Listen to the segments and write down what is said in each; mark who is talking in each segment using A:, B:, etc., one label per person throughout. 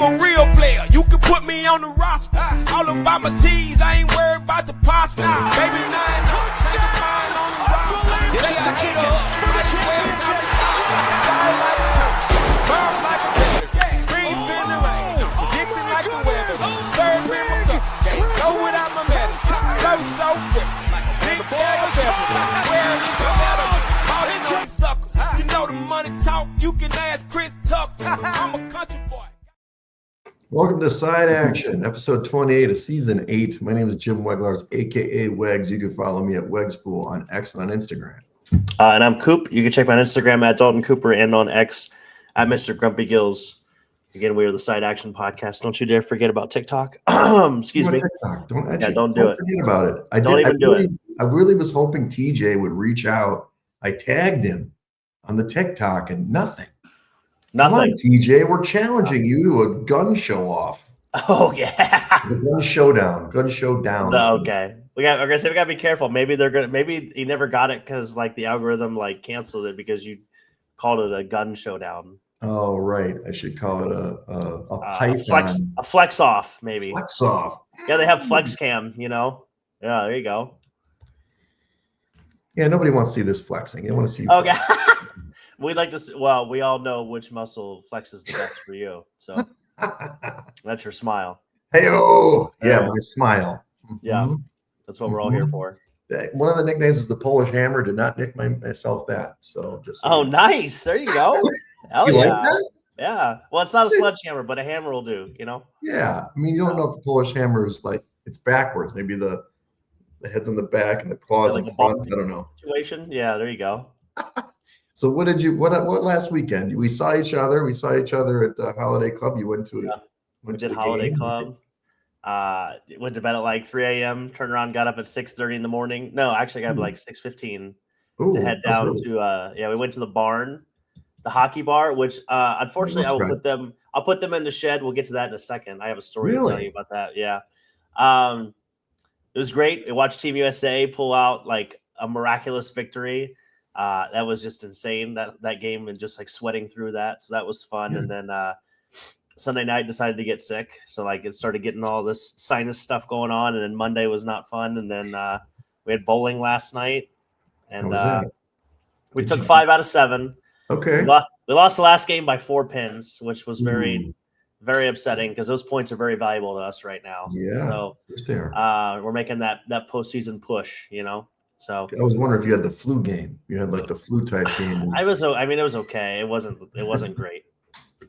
A: I'm a real player. You can put me on the roster. All about my G's, I ain't worried about the pasta. Baby, 9 say the mind on the roster. They a hater up, might as well knock it out. Fire like a chopper, burn like a better. Screens feel the rain, predicting like the weather. Third rim of cup, can't go without my medals. Flow so fresh, like a big bag of peppers. Where is my medal? All these on suckers. You know the money talk, you can ask Chris Tucker. I'm a country boy.
B: Welcome to Side Action, episode 28 of season 8. My name is Jim Weglars, aka Wegs. You can follow me at Wegspool on X and on Instagram.
C: And I'm Coop. You can check my Instagram at Dalton Cooper and on X at Mr. Grumpy Gills. Again, we are the Side Action Podcast. Don't you dare forget about TikTok. Excuse me.
B: TikTok. Don't
C: do it.
B: Forget about it.
C: I
B: really was hoping TJ would reach out. I tagged him on the TikTok and nothing.
C: Nothing.
B: Come on, TJ, we're challenging you to a gun show off.
C: Oh yeah.
B: The gun showdown. Gun showdown.
C: Okay. We gotta be careful. Maybe he never got it because like the algorithm like canceled it because you called it a gun showdown.
B: Oh right. I should call it a Python.
C: A flex off, maybe.
B: Flex off.
C: Yeah, they have flex cam, you know. Yeah, there you go.
B: Yeah, nobody wants to see this flexing. They want to see you
C: okay. We'd like to see, well, we all know which muscle flexes the best for you. So that's your smile.
B: Hey-oh. Yeah, my smile.
C: Yeah, that's what we're all here for.
B: One of the nicknames is the Polish Hammer. Did not nick myself that. So just
C: nice. There you go. Hell
B: you
C: yeah.
B: like that?
C: Yeah. Well, it's not a sledgehammer, but a hammer will do, you know?
B: Yeah. I mean, you don't know if the Polish Hammer is like it's backwards. Maybe the head's on the back and the claws in front. I don't know.
C: Situation. Yeah, there you go.
B: So what last weekend? We saw each other. We saw each other at the Holiday Club. You went to it.
C: Yeah. We did Holiday Club. Went to bed at like 3 a.m. Turned around, got up at 6:30 in the morning. No, actually got up at like 6:15 to head down to we went to the barn, the hockey bar, which unfortunately I'll put them in the shed. We'll get to that in a second. I have a story to tell you about that. Yeah. It was great. I watched Team USA pull out like a miraculous victory. That was just insane, that game, and just like sweating through that. So that was fun. Yeah. And then Sunday night decided to get sick. So like it started getting all this sinus stuff going on. And then Monday was not fun. And then we had bowling last night. And we took 5 out of 7.
B: Okay.
C: We lost the last game by 4 pins, which was very, very upsetting because those points are very valuable to us right now.
B: Yeah.
C: So we're making that postseason push, you know. So
B: I was wondering if you had the flu game. You had like the flu type game.
C: it was okay. It wasn't great,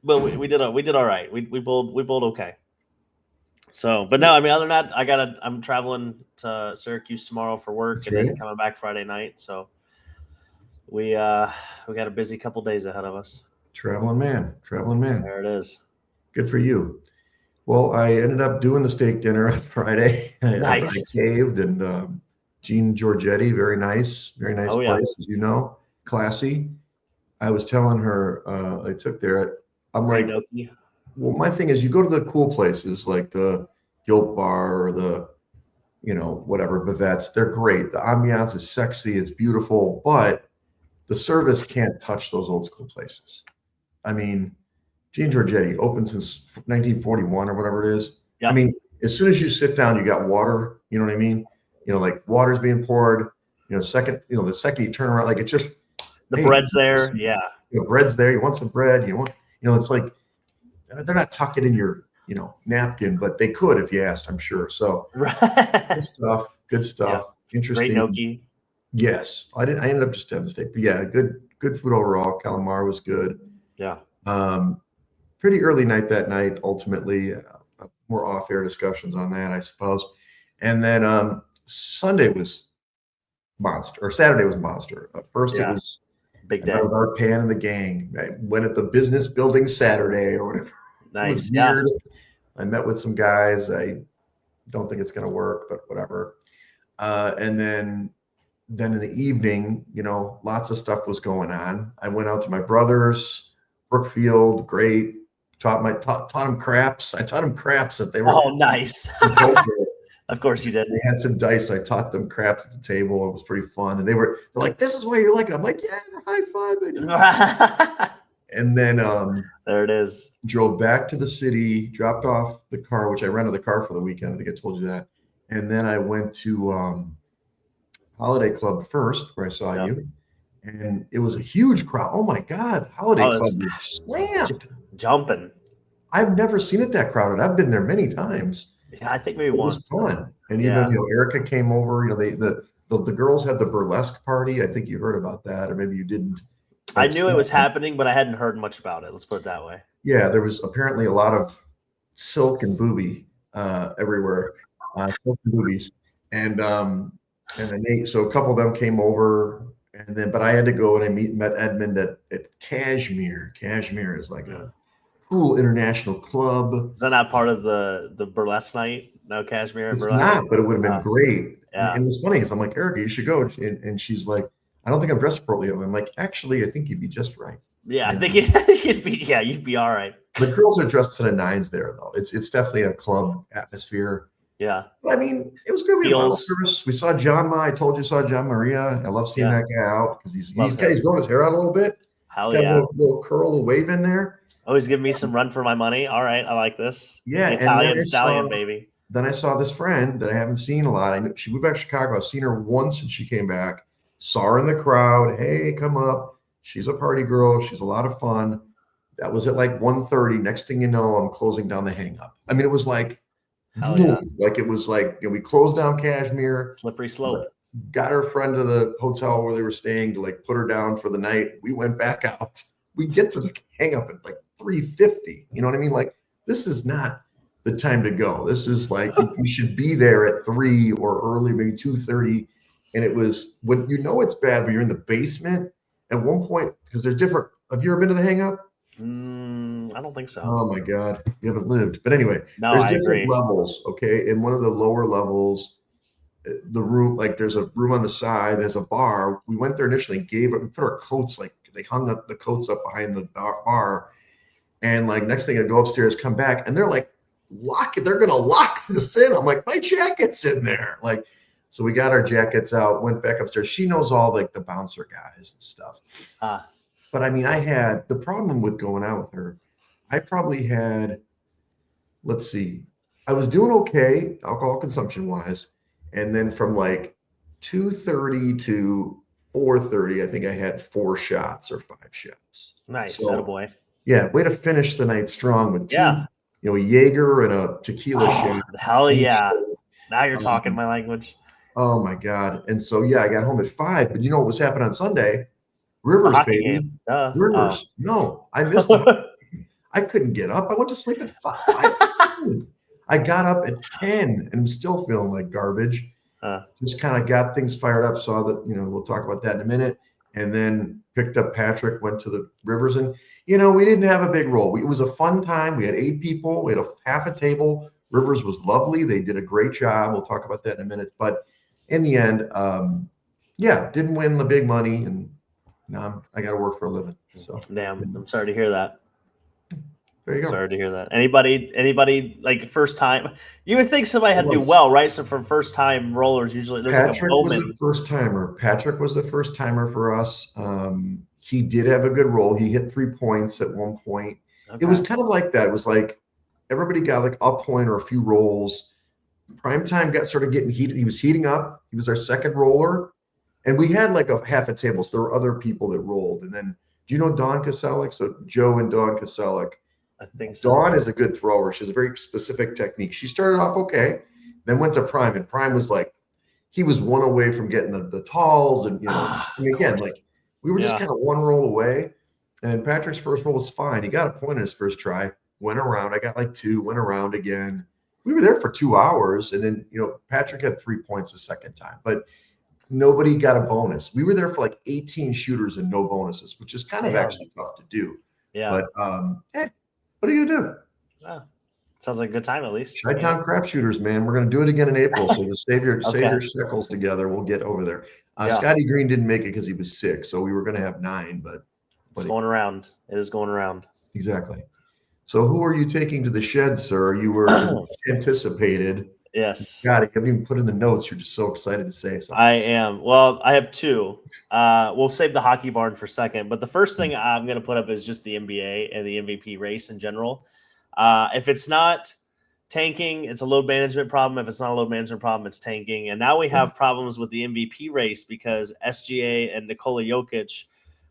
C: but we did all right. We bowled okay. So, but no, I mean, other than that, I'm traveling to Syracuse tomorrow for work and then coming back Friday night. So we got a busy couple days ahead of us. Traveling man.
B: There
C: it is.
B: Good for you. Well, I ended up doing the steak dinner on Friday.
C: Nice.
B: I caved and. Jean Giorgetti, very nice place, as you know, classy. I was telling her I took there. I'm like, well, my thing is, you go to the cool places like the Gilt Bar or the, whatever Bavette's. They're great. The ambiance is sexy, it's beautiful, but the service can't touch those old school places. I mean, Jean Giorgetti opened since 1941 or whatever it is. Yeah. I mean, as soon as you sit down, you got water. You know what I mean? Like water's being poured, the second you turn around, like it's just
C: the bread's there. Yeah.
B: Bread's there. You want some bread. You want, it's like, they're not tucking in your, napkin, but they could if you asked, I'm sure. So good stuff. Yeah. Interesting.
C: Great gnocchi.
B: Yes. I ended up just having the steak, but yeah, good food overall. Calamari was good.
C: Yeah.
B: Pretty early night that night, ultimately, more off-air discussions on that, I suppose. And then, Sunday was monster, or Saturday was monster. First, it was
C: big day
B: with our Pan and the gang. I went at the business building Saturday or whatever.
C: Nice,
B: weird. I met with some guys. I don't think it's going to work, but whatever. And then in the evening, lots of stuff was going on. I went out to my brother's, Brookfield, great. Taught them craps. I taught them craps that they were.
C: Oh, nice. Of course you did.
B: They had some dice. I taught them craps at the table. It was pretty fun. And they're like, this is why you like it. I'm like, yeah, they're high-fiving. And then
C: there it is.
B: Drove back to the city, dropped off the car, which I rented the car for the weekend. I think I told you that. And then I went to Holiday Club first, where I saw you. And it was a huge crowd. Oh my God, Holiday Club was slammed.
C: Jumping.
B: I've never seen it that crowded. I've been there many times.
C: Yeah, I think maybe once.
B: It was fun. And even Erica came over. The girls had the burlesque party. I think you heard about that, or maybe you didn't.
C: I knew it was happening, but I hadn't heard much about it. Let's put it that way.
B: Yeah, there was apparently a lot of silk and booby everywhere, silk and boobies, and then so a couple of them came over, but I had to go and met Edmund at Cashmere. Cashmere is like a cool international club.
C: Is that not part of the burlesque night? No, Cashmere.
B: It's
C: burlesque?
B: Not, but it would have been great.
C: Yeah.
B: And it was funny because I'm like, Erica, you should go, and she's like, I don't think I'm dressed appropriately. I'm like, actually, I think you'd be just right.
C: Yeah, I think you'd be all right.
B: The girls are dressed to the nines there, though. It's definitely a club atmosphere.
C: Yeah.
B: But I mean, it was good. We saw John Ma. I told you saw John Maria. I love seeing that guy out because he's growing his hair out a little bit.
C: Hell yeah.
B: A little curl, a wave in there.
C: Always giving me some run for my money. All right, I like this.
B: Yeah,
C: the Italian stallion, baby.
B: Then I saw this friend that I haven't seen a lot. She moved back to Chicago. I've seen her once since she came back. Saw her in the crowd. Hey, come up. She's a party girl. She's a lot of fun. That was at like 1:30. Next thing you know, I'm closing down the hang up. I mean, it was like, like it was like, we closed down Cashmere.
C: Slippery slope.
B: Got her friend to the hotel where they were staying to like put her down for the night. We went back out. We get to the hang up at like 3:50. You know what I mean? Like, this is not the time to go. This is like, you should be there at 3 or early, maybe 2:30. And it was when it's bad when you're in the basement at one point, because there's different. Have you ever been to the hang up?
C: I don't think so.
B: Oh my God, you haven't lived. But anyway,
C: there's
B: different levels. Okay, in one of the lower levels, the room, like there's a room on the side. There's a bar. We went there initially and we put our coats, like they hung up the coats up behind the bar, and like next thing I go upstairs, come back, and they're like they're gonna lock this in. I'm like, my jacket's in there, like. So we got our jackets out, went back upstairs. She knows all like the bouncer guys and stuff. But I mean, I had the problem with going out with her. I probably had, let's see, I was doing okay alcohol consumption wise. And then from like 2:30 to 4:30, I think I had 4 shots or 5 shots.
C: Nice, attaboy.
B: Yeah, way to finish the night strong with 2, a Jaeger and a tequila shot.
C: Hell yeah. Now you're talking my language.
B: Oh my God. And so, I got home at 5, but you know what was happening on Sunday? Rivers, baby. Rivers. No, I missed it. I couldn't get up. I went to sleep at 5. I got up at 10 and I'm still feeling like garbage. Just kind of got things fired up. Saw that, we'll talk about that in a minute. And then picked up Patrick, went to the Rivers, and, we didn't have a big role. It was a fun time. We had 8 people. We had half a table. Rivers was lovely. They did a great job. We'll talk about that in a minute. But in the end, didn't win the big money, and now I got to work for a living. So
C: damn, I'm sorry to hear that.
B: There you go.
C: Sorry to hear that. Anybody like first time? You would think somebody had to do well, right? So for first time rollers, usually there's
B: Patrick
C: like a moment.
B: was the first timer. Patrick was the first timer for us. He did have a good roll. He hit 3 points at one point. Okay. It was kind of like that. It was like everybody got like a point or a few rolls. Primetime started getting heated. He was heating up. He was our second roller. And we had like a half a table. So there were other people that rolled. And then, do you know Dawn Koselleck? So Joe and Dawn Koselleck.
C: I think so.
B: Dawn is a good thrower. She has a very specific technique. She started off okay, then went to Prime. And Prime was like, he was one away from getting the talls. And, again, like we were just kind of one roll away. And Patrick's first roll was fine. He got a point in his first try. Went around. I got like 2, went around again. We were there for 2 hours, and then Patrick had 3 points the second time, but nobody got a bonus. We were there for like 18 shooters and no bonuses, which is kind of actually tough to do. Yeah. But what are you gonna do?
C: Sounds like a good time at least.
B: Chi-Town crap shooters, man. We're gonna do it again in April. So to save your shekels together, we'll get over there. Scotty Green didn't make it because he was sick, so we were gonna have 9, but
C: it's going around. It is going around.
B: Exactly. So who are you taking to the shed, sir? You were anticipated.
C: Yes.
B: God, I haven't even put in the notes. You're just so excited to say something.
C: I am. Well, I have two. We'll save the hockey barn for a second. But the first thing I'm going to put up is just the NBA and the MVP race in general. If it's not tanking, it's a load management problem. If it's not a load management problem, it's tanking. And now we have problems with the MVP race because SGA and Nikola Jokic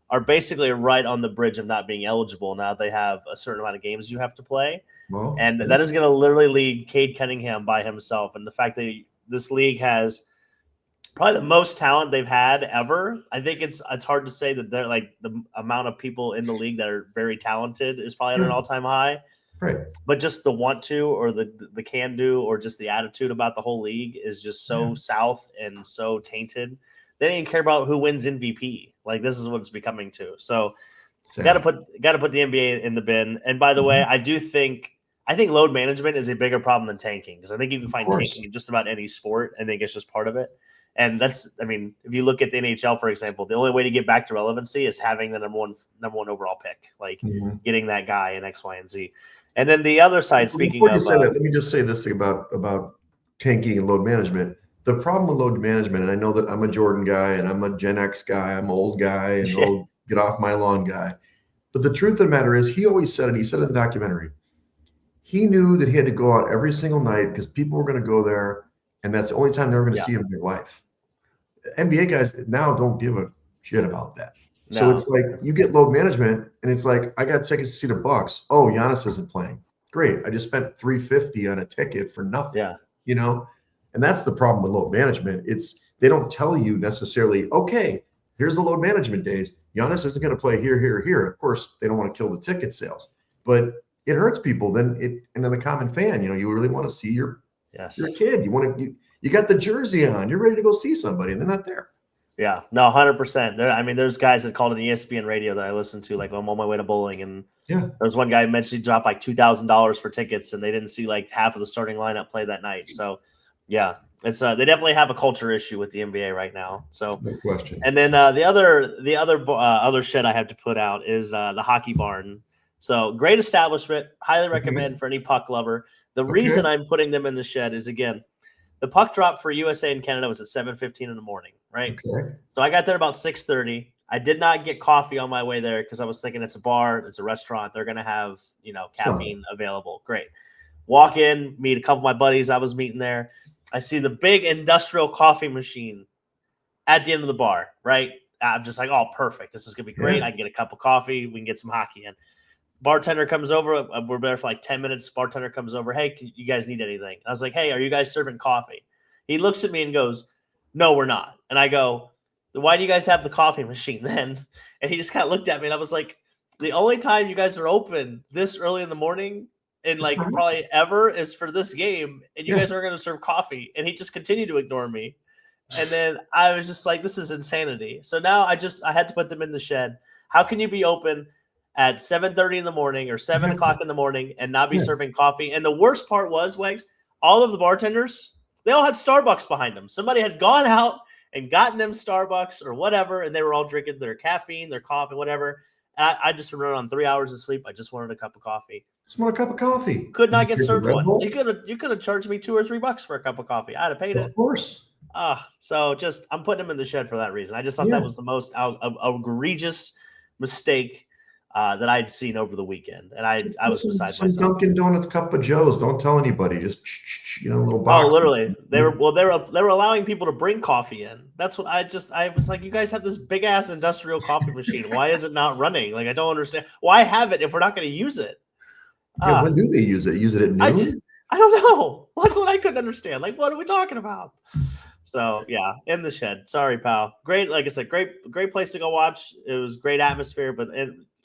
C: are basically right on the bridge of not being eligible. Now they have a certain amount of games you have to play.
B: Well,
C: and that is going to literally lead Cade Cunningham by himself. And the fact that this league has probably the most talent they've had ever. I think it's hard to say that they're like the amount of people in the league that are very talented is probably at an all-time high.
B: Right.
C: But just the want to or the can do or just the attitude about the whole league is just so south and so tainted. They don't even care about who wins MVP. Like this is what it's becoming to. So got to put the NBA in the bin. And by the way, I think load management is a bigger problem than tanking because I think you can find tanking in just about any sport. I think it's just part of it. And if you look at the NHL, for example, the only way to get back to relevancy is having the number one overall pick, like getting that guy in X, Y, and Z. And then the other side, speaking of,
B: let me just say this thing about tanking and load management. The problem with load management, and I know that I'm a Jordan guy and I'm a Gen X guy, I'm an old guy and old get off my lawn guy. But the truth of the matter is, he always said it. He said it in the documentary. He knew that he had to go out every single night because people were going to go there, and that's the only time they were going to see him in their life. NBA guys now don't give a shit about that. No, so it's like you get load management, and it's like I got tickets to see the Bucks. Oh, Giannis isn't playing. Great, I just spent $350 on a ticket for nothing.
C: Yeah,
B: and that's the problem with load management. It's they don't tell you necessarily. Okay, here's the load management days. Giannis isn't going to play here, here, here. Of course, they don't want to kill the ticket sales, but it hurts people. And then the common fan, you really want to see your kid. You got the jersey on. You're ready to go see somebody, and they're not there.
C: Yeah, no, 100%. There's guys that called it the ESPN radio that I listen to, like I'm on my way to bowling, and there's one guy who mentioned he dropped like $2,000 for tickets, and they didn't see like half of the starting lineup play that night. So, yeah, it's they definitely have a culture issue with the NBA right now. So,
B: no question.
C: And then the other shit I have to put out is the hockey barn. So great establishment, highly recommend for any puck lover. The reason I'm putting them in the shed is again, the puck drop for USA and Canada was at 7:15 in the morning, right?
B: Okay.
C: So I got there about 6:30. I did not get coffee on my way there because I was thinking it's a bar, it's a restaurant. They're going to have, caffeine available. Great. Walk in, meet a couple of my buddies I was meeting there. I see the big industrial coffee machine at the end of the bar, right? I'm just like, oh, perfect. This is going to be great. I can get a cup of coffee. We can get some hockey in. Bartender comes over. We're there for like 10 minutes. Bartender comes over. Hey, you guys need anything? I was like, hey, are you guys serving coffee? He looks at me and goes, no, we're not. And I go, why do you guys have the coffee machine then? And he just kind of looked at me and I was like, the only time you guys are open this early in the morning and like probably ever is for this game. And you guys are going to serve coffee. And he just continued to ignore me. And then I was just like, this is insanity. So now I had to put them in the shed. How can you be open at 7:30 in the morning or 7 o'clock in the morning and not be serving coffee? And the worst part was, Wegs, all of the bartenders, they all had Starbucks behind them. Somebody had gone out and gotten them Starbucks or whatever, and they were all drinking their caffeine, their coffee, whatever. I just been running on 3 hours of sleep. I just wanted a cup of coffee.
B: Just want a cup of coffee.
C: Could not get served one. You could have charged me $2 or $3 for a cup of coffee. I'd have paid it.
B: Of course.
C: So I'm putting them in the shed for that reason. I just thought that was the most egregious mistake that I'd seen over the weekend, and I was beside myself.
B: Dunkin' Donuts cup of Joe's. Don't tell anybody. Just little box.
C: Oh, literally, they were allowing people to bring coffee in. That's what I was like. You guys have this big ass industrial coffee machine. Why is it not running? Like I don't understand. Why have it if we're not going to use it?
B: When do they use it? Use it at noon?
C: I don't know. That's what I couldn't understand. Like, what are we talking about? So yeah, in the shed. Sorry, pal. Great, like I said, great place to go watch. It was great atmosphere, but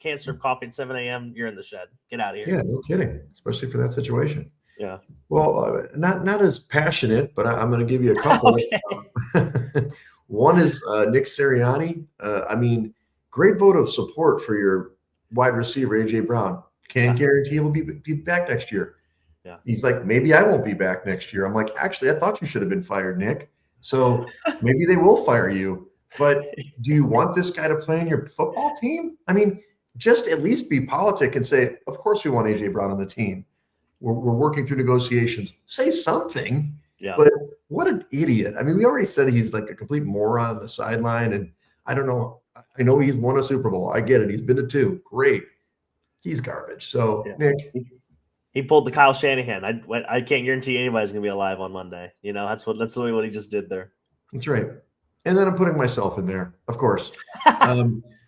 C: can't serve coffee at 7 a.m. You're in the shed. Get out of here.
B: Yeah, no kidding. Especially for that situation.
C: Yeah.
B: Well, not as passionate, but I'm going to give you a couple. One is Nick Sirianni. Great vote of support for your wide receiver AJ Brown. Can't guarantee he will be back next year.
C: Yeah.
B: He's like, maybe I won't be back next year. I'm like, actually, I thought you should have been fired, Nick. So maybe they will fire you. But do you want this guy to play on your football team? Just at least be politic and say, of course we want AJ Brown on the team. We're working through negotiations. Say something.
C: Yeah.
B: But what an idiot. I mean, we already said he's like a complete moron on the sideline. And I don't know. I know he's won a Super Bowl. I get it. He's been to 2. Great. He's garbage. So, Nick.
C: He pulled the Kyle Shanahan. I can't guarantee anybody's going to be alive on Monday. That's literally what he just did there.
B: That's right. And then I'm putting myself in there, of course.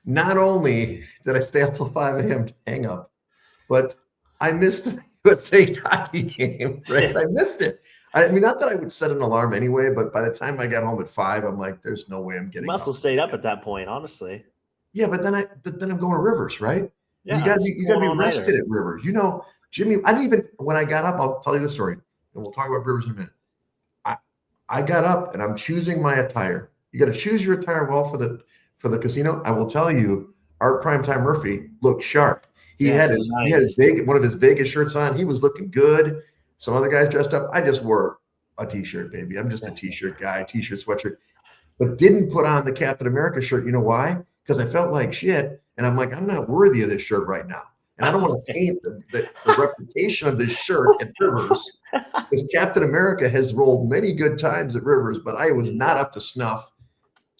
B: Not only did I stay up till 5 a.m. to hang up, but I missed the USA hockey game. Right? I missed it. I mean, not that I would set an alarm anyway, but by the time I got home at 5, I'm like, "There's no way I'm getting."
C: You must have stayed up at that point, honestly.
B: Yeah, but then I'm going to Rivers, right?
C: Yeah,
B: you got to be rested at Rivers. Jimmy. I didn't even when I got up. I'll tell you the story, and we'll talk about Rivers in a minute. I got up and I'm choosing my attire. You got to choose your attire well for the casino. I will tell you, Art Primetime Murphy looked sharp. He had one of his Vegas shirts on. He was looking good. Some other guys dressed up. I just wore a t-shirt, baby. I'm just a t-shirt guy, t-shirt, sweatshirt, but didn't put on the Captain America shirt. You know why? Because I felt like shit, and I'm like, I'm not worthy of this shirt right now. And I don't want to taint the reputation of this shirt at Rivers, because Captain America has rolled many good times at Rivers, but I was not up to snuff.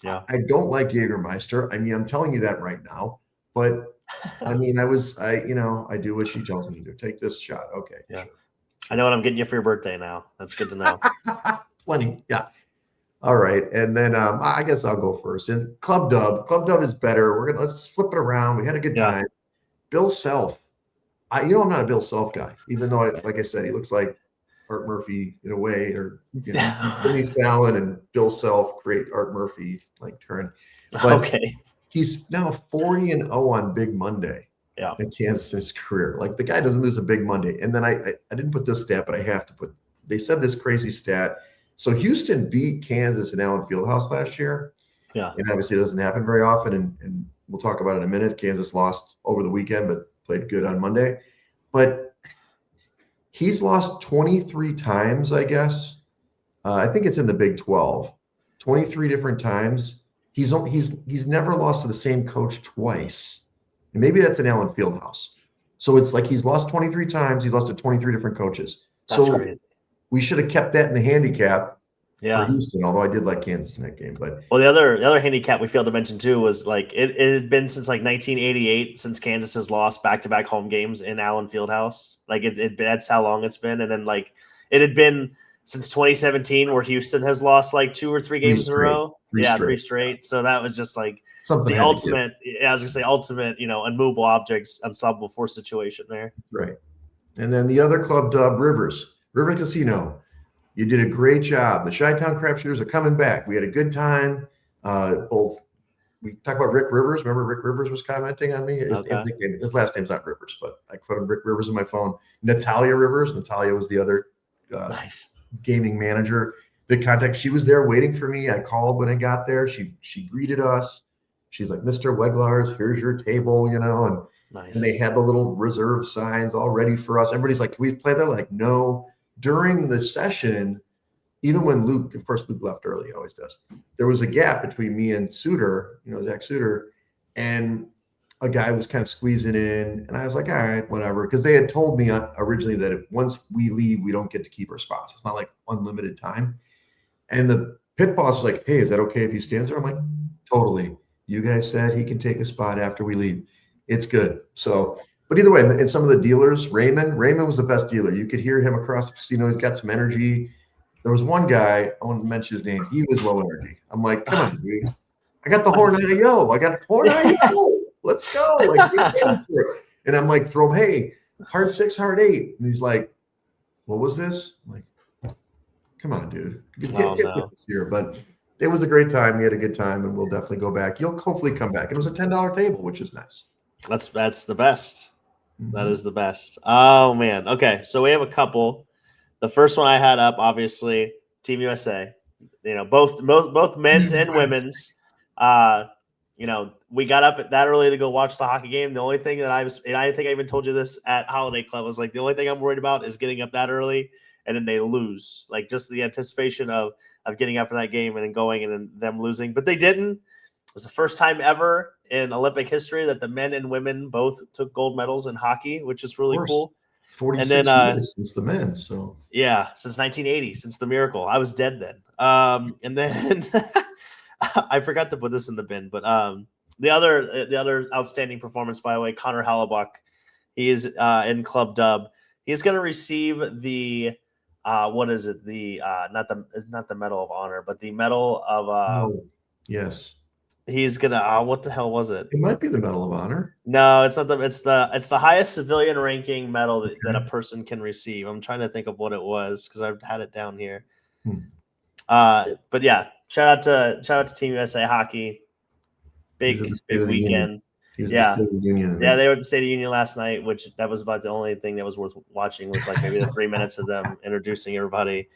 C: Yeah,
B: I don't like Jägermeister. I mean, I'm telling you that right now. But I mean, I do what she tells me to do. Take this shot. Okay.
C: Yeah. Sure. I know what I'm getting you for your birthday now. That's good to know.
B: Plenty. Yeah. All right. And then I guess I'll go first. And Club Dub is better. Let's flip it around. We had a good time. Bill Self. I'm not a Bill Self guy, even though, like I said, he looks like Art Murphy in a way, or Jimmy Fallon and Bill Self create Art Murphy like turn. But he's now 40-0 on Big Monday.
C: Yeah,
B: in Kansas' career. Like, the guy doesn't lose a Big Monday. And then I didn't put this stat, but I have to put. They said this crazy stat. So Houston beat Kansas in Allen Fieldhouse last year.
C: Yeah,
B: and obviously it doesn't happen very often. And we'll talk about it in a minute. Kansas lost over the weekend, but played good on Monday. But he's lost 23 times, I guess. I think it's in the Big 12. 23 different times. He's never lost to the same coach twice. And maybe that's in Allen Fieldhouse. So it's like he's lost 23 times. He's lost to 23 different coaches.
C: That's crazy.
B: We should have kept that in the handicap.
C: Yeah,
B: for Houston, although I did like Kansas in that game. But
C: the other handicap we failed to mention too was like it had been since like 1988 since Kansas has lost back-to-back home games in Allen Fieldhouse. Like that's how long it's been. And then like it had been since 2017 where Houston has lost like 2 or 3 games in a row. Three straight. So that was just like something the ultimate. I was gonna say ultimate, unmovable objects, unstoppable force situation there.
B: Right. And then the other club dub, Rivers Casino. You did a great job. The Chi-Town Crapshooters are coming back. We had a good time. We talked about Rick Rivers. Remember Rick Rivers was commenting on me? His last name's not Rivers, but I put him Rick Rivers in my phone. Natalia Rivers. Natalia was the other gaming manager. Big contact. She was there waiting for me. I called when I got there. She greeted us. She's like, Mr. Weglars, here's your table, and they had the little reserve signs all ready for us. Everybody's like, can we play that? Like, no. During the session, even when Luke left early, he always does. There was a gap between me and Suter, Zach Suter, and a guy was kind of squeezing in, and I was like, all right, whatever, because they had told me originally that if once we leave, we don't get to keep our spots. It's not like unlimited time. And the pit boss was like, hey, is that okay if he stands there? I'm like, totally. You guys said he can take a spot after we leave. It's good. So. But either way, and some of the dealers, Raymond was the best dealer. You could hear him across the casino. He's got some energy. There was one guy, I won't mention his name. He was low energy. I'm like, come on, dude. I got the horn I got horn I Let's go. Like, and I'm like, throw him, hey, hard 6, hard 8. And he's like, what was this? I'm like, come on, dude. Get this here. But it was a great time. We had a good time, and we'll definitely go back. You'll hopefully come back. It was a $10 table, which is nice.
C: That's the best. That is the best. Oh, man. Okay, so we have a couple. The first one I had up, obviously, Team USA. Both men's and women's. We got up that early to go watch the hockey game. The only thing that I think I even told you this at Holiday Club, was like, the only thing I'm worried about is getting up that early and then they lose. Like, just the anticipation of getting up for that game and then going and then them losing. But they didn't. It was the first time ever in Olympic history that the men and women both took gold medals in hockey, which is really cool.
B: 46 years since the men. So
C: yeah, since 1980, since the miracle. I was dead then. And then I forgot to put this in the bin, but the other outstanding performance, by the way, Connor Hellebuck. He is in Club Dub. He's going to receive the what is it? The not the Medal of Honor, but the Medal of
B: yes.
C: He's gonna. What the hell was it?
B: It might be the Medal of Honor.
C: No, it's not the. It's the highest civilian ranking medal that a person can receive. I'm trying to think of what it was because I've had it down here. But yeah, shout out to Team USA Hockey. Big weekend.
B: Yeah, the State of the Union.
C: Yeah, they were at the State of the Union last night, which that was about the only thing that was worth watching. Was like maybe the 3 minutes of them introducing everybody.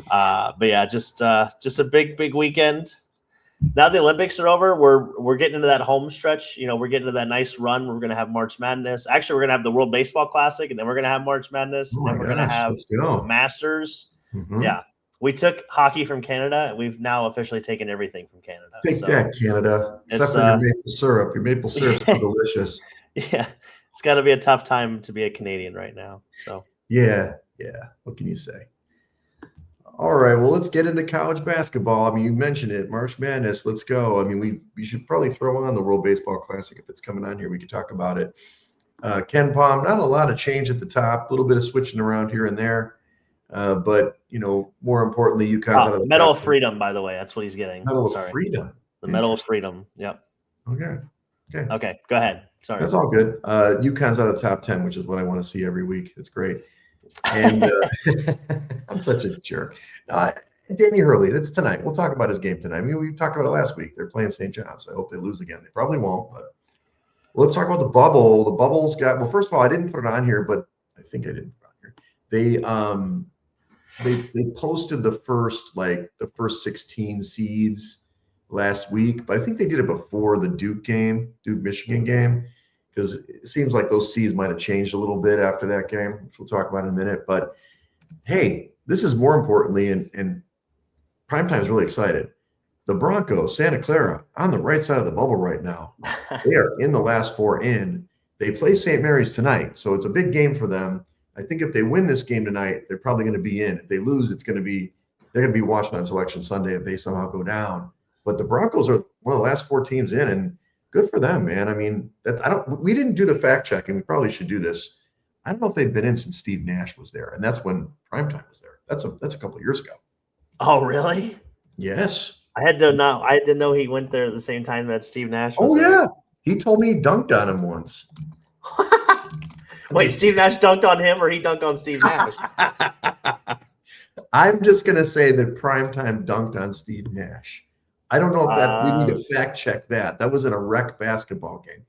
C: But yeah, just a big weekend. Now the Olympics are over. We're getting into that home stretch. You know, we're getting into that nice run. We're going to have March Madness. Actually, we're going to have the World Baseball Classic, and then we're going to have March Madness, and then we're going to have Masters. Mm-hmm. Yeah, we took hockey from Canada, and we've now officially taken everything from Canada.
B: Take that, Canada. Except for your maple syrup. Your maple syrup's so delicious.
C: Yeah, it's got to be a tough time to be a Canadian right now. So
B: yeah. What can you say? All right, well, let's get into college basketball. I mean, you mentioned it, March Madness. Let's go. I mean, we should probably throw on the World Baseball Classic if it's coming on here. We could talk about it. Ken Palm, not a lot of change at the top, a little bit of switching around here and there. But, you know, more importantly, UConn's out of the
C: Medal of Freedom, by the way. That's what he's getting.
B: Medal of Freedom.
C: The Medal of Freedom. Yep.
B: Okay.
C: Go ahead. Sorry.
B: That's all good. UConn's out of the top 10, which is what I want to see every week. It's great. And I'm such a jerk. Danny Hurley, that's tonight. We'll talk about his game tonight. I mean, we talked about it last week. They're playing St. John's. I hope they lose again. They probably won't, but let's talk about the bubble. The bubble's got, well, first of all, I didn't put it on here, but I think I didn't put it on here. They posted the first 16 seeds last week, but I think they did it before the Duke Michigan game, because it seems like those seeds might have changed a little bit after that game, which we'll talk about in a minute. But hey, this is more importantly, and Primetime is really excited. The Broncos, Santa Clara, on the right side of the bubble right now. They are in the last four in. They play St. Mary's tonight, so it's a big game for them. I think if they win this game tonight, they're probably going to be in. If they lose, they're going to be watching on Selection Sunday if they somehow go down. But the Broncos are one of the last four teams in, and good for them, man. I mean, we didn't do the fact check, and we probably should do this. I don't know if they've been in since Steve Nash was there, and that's when Primetime was there. That's a couple of years ago.
C: Oh, really?
B: Yes.
C: I didn't know he went there at the same time that Steve Nash was there.
B: Yeah. He told me he dunked on him once.
C: Wait, Steve Nash dunked on him, or he dunked on Steve Nash?
B: I'm just going to say that Primetime dunked on Steve Nash. I don't know if we need to fact check that. That was in a rec basketball game.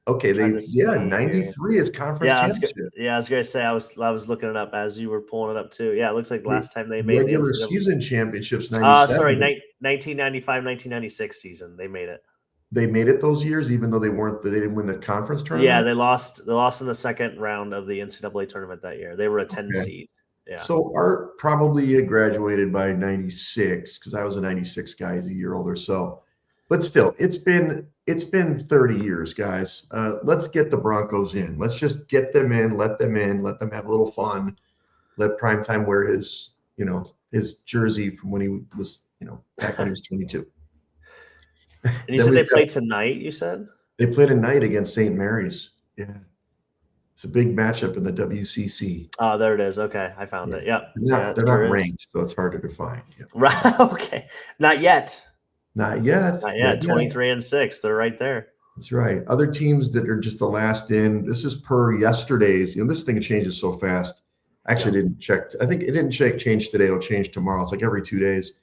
B: Okay, 93 is conference championship.
C: I was going to say I was looking it up as you were pulling it up too. Yeah, it looks like last time they made
B: regular season championships. 97.
C: Sorry, 1995-1996 season they made it.
B: They made it those years, even though they didn't win the conference tournament.
C: Yeah, they lost in the second round of the NCAA tournament that year. They were a 10 seed. Yeah.
B: So Art probably had graduated by 96 because I was a 96 guy. He's a year older. So, but still, it's been 30 years, guys. Let's get the Broncos in. Let's just get them in, let them have a little fun. Let Primetime wear his jersey from when he was, back when he was 22.
C: And you said they play tonight, you said?
B: They play tonight against St. Mary's. Yeah. It's a big matchup in the WCC.
C: Oh, there it is. Okay. I found it. Yep.
B: They're not ranked, so it's harder to find. Yeah.
C: Right. Okay. Not yet.
B: 23-6.
C: They're right there.
B: That's right. Other teams that are just the last in, this is per yesterday's. This thing changes so fast. Actually, I didn't check. I think it didn't change today. It'll change tomorrow. It's like every 2 days.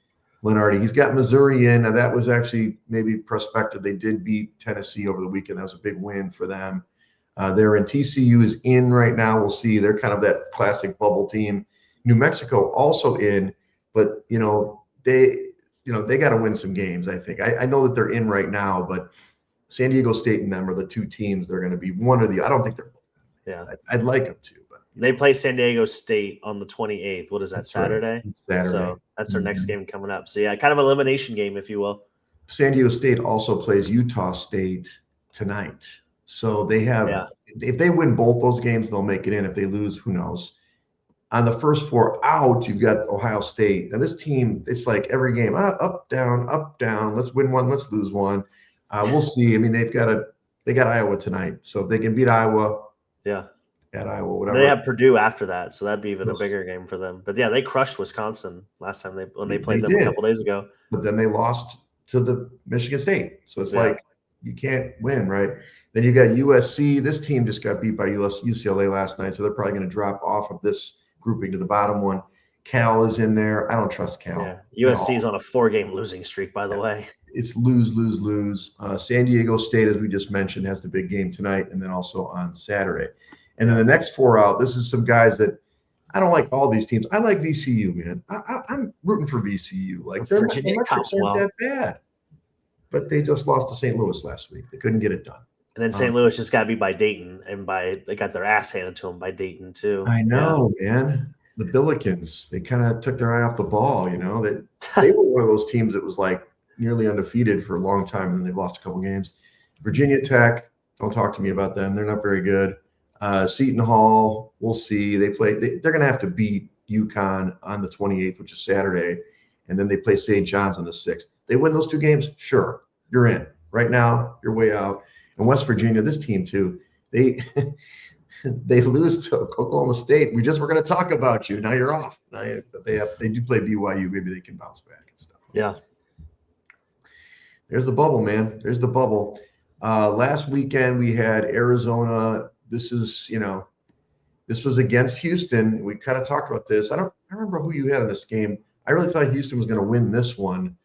B: Lenardi, he's got Missouri in. Now that was actually maybe prospective. They did beat Tennessee over the weekend. That was a big win for them. They're in. TCU is in right now. We'll see. They're kind of that classic bubble team. New Mexico also in, but they got to win some games. I think. I know that they're in right now, but San Diego State and them are the two teams. They're going to be one or the. I don't think they're.
C: Yeah,
B: I'd like them to, but
C: they play San Diego State on the 28th. What is that?
B: That's
C: Saturday.
B: Right. Saturday.
C: So that's their next game coming up. So yeah, kind of elimination game, if you will.
B: San Diego State also plays Utah State tonight. So they have, if they win both those games, they'll make it in. If they lose, who knows? On the first 4 out, you've got Ohio State. Now this team, it's like every game, up, down, up, down. Let's win one, let's lose one. We'll see. I mean, they got Iowa tonight. So if they can beat Iowa, at Iowa, whatever.
C: They have Purdue after that, so that'd be even a bigger game for them. But yeah, they crushed Wisconsin last time when they played them a couple days ago.
B: But then they lost to the Michigan State. So it's like you can't win, right? Then you got USC. This team just got beat by UCLA last night, so they're probably going to drop off of this grouping to the bottom one. Cal is in there. I don't trust Cal.
C: Yeah, USC is on a 4-game losing streak, by the way.
B: It's lose, lose, lose. San Diego State, as we just mentioned, has the big game tonight and then also on Saturday. And then the next 4 out, this is some guys that I don't like all these teams. I like VCU, man. I'm rooting for VCU. Like their metrics aren't that bad. But they just lost to St. Louis last week. They couldn't get it done.
C: And then St. Louis just got beat by Dayton, and they got their ass handed to them by Dayton too.
B: I know, man. The Billikens, they kind of took their eye off the ball. You know, they were one of those teams that was like nearly undefeated for a long time, and then they've lost a couple games. Virginia Tech, don't talk to me about them. They're not very good. Seton Hall, we'll see. They're going to have to beat UConn on the 28th, which is Saturday, and then they play St. John's on the 6th. They win those 2 games, sure, you're in. Right now, you're way out. And West Virginia, this team too, they lose to Oklahoma State. We just were going to talk about you. Now you're off. They do play BYU. Maybe they can bounce back and stuff.
C: Yeah.
B: There's the bubble, man. There's the bubble. Last weekend we had Arizona. This was against Houston. We kind of talked about this. I remember who you had in this game. I really thought Houston was going to win this one,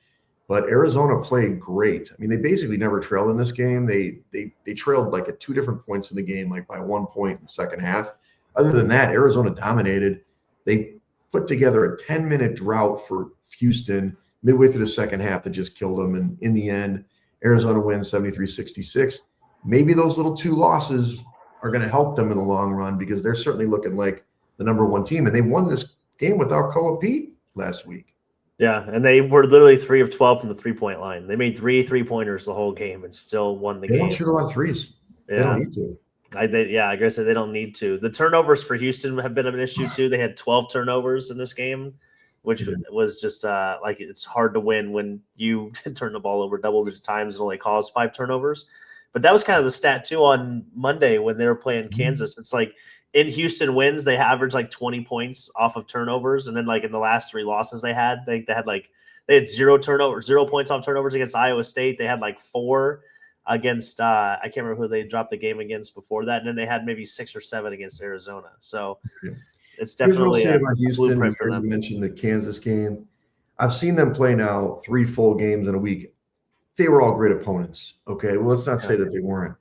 B: but Arizona played great. I mean, they basically never trailed in this game. They trailed like at 2 different points in the game, like by 1 point in the second half. Other than that, Arizona dominated. They put together a 10-minute drought for Houston midway through the second half that just killed them. And in the end, Arizona wins 73-66. Maybe those little 2 losses are going to help them in the long run because they're certainly looking like the number 1 team. And they won this game without Koa Pete last week.
C: Yeah, and they were literally 3 of 12 from the 3-point line. They made 3 3-pointers the whole game and still won the game.
B: They don't shoot a lot of threes.
C: Yeah.
B: They don't need to.
C: I guess they don't need to. The turnovers for Houston have been an issue too. They had 12 turnovers in this game, which was just like it's hard to win when you turn the ball over double-digit times and only cause 5 turnovers. But that was kind of the stat too on Monday when they were playing Kansas. It's like in Houston wins, they averaged like 20 points off of turnovers. And then like in the last 3 losses they had 0 points off turnovers against Iowa State. They had like 4 against I can't remember who they dropped the game against before that. And then they had maybe 6 or 7 against Arizona. So it's definitely a blueprint for them.
B: You mentioned the Kansas game. I've seen them play now 3 full games in a week. They were all great opponents. Okay, well, let's not say that they weren't.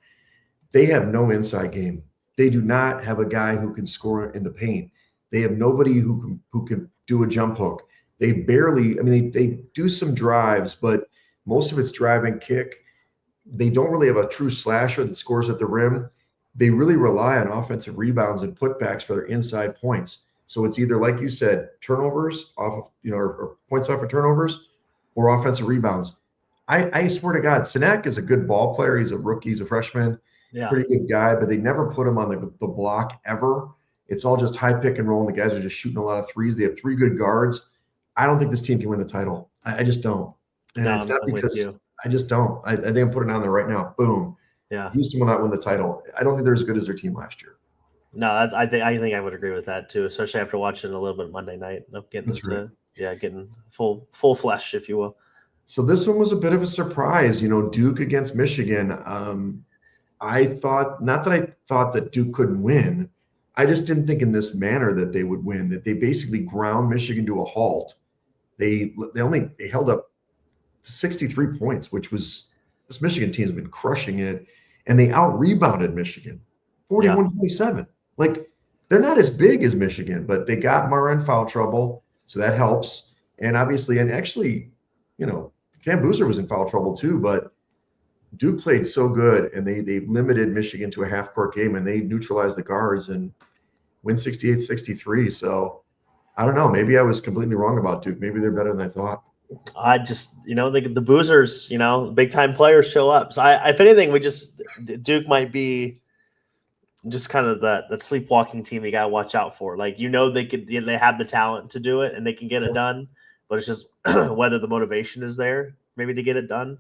B: They have no inside game. They do not have a guy who can score in the paint. They have nobody who can do a jump hook. They barely. I mean, they do some drives, but most of it's drive and kick. They don't really have a true slasher that scores at the rim. They really rely on offensive rebounds and putbacks for their inside points. So it's either, like you said, turnovers off of or points off of turnovers, or offensive rebounds. I swear to God, Sinek is a good ball player. He's a rookie. He's a freshman. Pretty good guy, but they never put him on the block ever. It's all just high pick and roll, and the guys are just shooting a lot of threes. They have 3 good guards. I don't think this team can win the title. I just don't. And it's not because I just don't. I think I'm putting it on there right now. Boom.
C: Yeah.
B: Houston will not win the title. I don't think they're as good as their team last year.
C: No, I think I would agree with that too, especially after watching a little bit Monday night of getting getting full flesh, if you will.
B: So this one was a bit of a surprise, Duke against Michigan. I thought that Duke couldn't win. I just didn't think in this manner that they would win, that they basically ground Michigan to a halt. They held up to 63 points, which was, this Michigan team has been crushing it, and they out-rebounded Michigan, 41-27. Like, they're not as big as Michigan, but they got Murrah in foul trouble, so that helps. And obviously, and actually, Cam Boozer was in foul trouble too, but Duke played so good, and they limited Michigan to a half-court game, and they neutralized the guards and win 68-63. So I don't know. Maybe I was completely wrong about Duke. Maybe they're better than I thought.
C: I just, the boozers, big time players show up. So if anything, Duke might be just kind of that sleepwalking team you got to watch out for. Like, they have the talent to do it and they can get it done, but it's just whether the motivation is there maybe to get it done.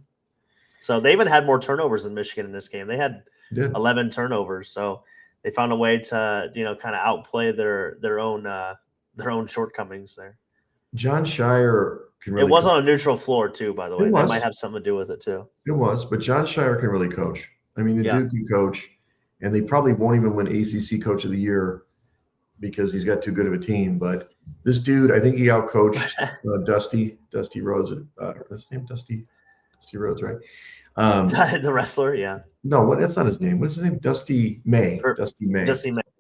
C: So they even had more turnovers than Michigan in this game. They had 11 turnovers. So they found a way to, kind of outplay their own shortcomings there.
B: John Shire can really.
C: It was on a neutral floor too, by the way. That might have something to do with it too.
B: It was, but John Shire can really coach. I mean, the Duke can coach, and they probably won't even win ACC Coach of the Year because he's got too good of a team. But this dude, I think he outcoached Dusty Rhodes. That's his name, Dusty Rhodes, right?
C: The wrestler, yeah.
B: No, that's not his name. What's his name? Dusty May. Dusty May,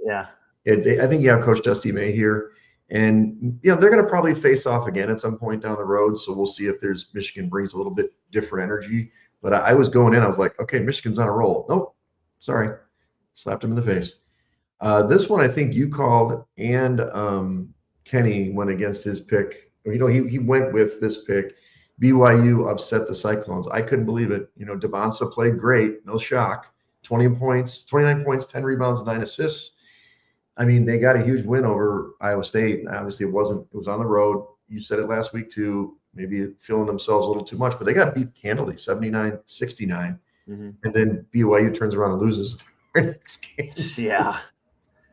C: yeah.
B: I think he outcoached Dusty May here. And, they're going to probably face off again at some point down the road. So we'll see if Michigan brings a little bit different energy. But I was going in, I was like, okay, Michigan's on a roll. Nope, sorry. Slapped him in the face. This one I think you called, and Kenny went against his pick. He went with this pick. BYU upset the Cyclones. I couldn't believe it. Devonsa played great. No shock. 29 points, 10 rebounds, 9 assists. I mean, they got a huge win over Iowa State. And obviously, it was on the road. You said it last week too, maybe feeling themselves a little too much, but they got beat handily, 79-69. Mm-hmm. And then BYU turns around and loses their next game.
C: Yeah.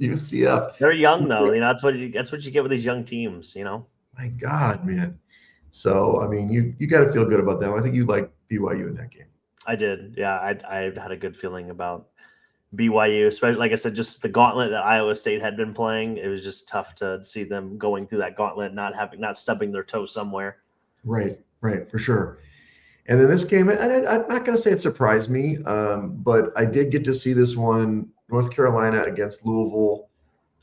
B: UCF.
C: They're young though. That's what you get with these young teams,
B: My God, man. So, I mean, you got to feel good about that. I think you like BYU in that game.
C: I did. Yeah, I had a good feeling about BYU, especially, like I said, just the gauntlet that Iowa State had been playing. It was just tough to see them going through that gauntlet, not stubbing their toe somewhere.
B: Right, for sure. And then this game, I'm not going to say it surprised me, but I did get to see this one, North Carolina against Louisville.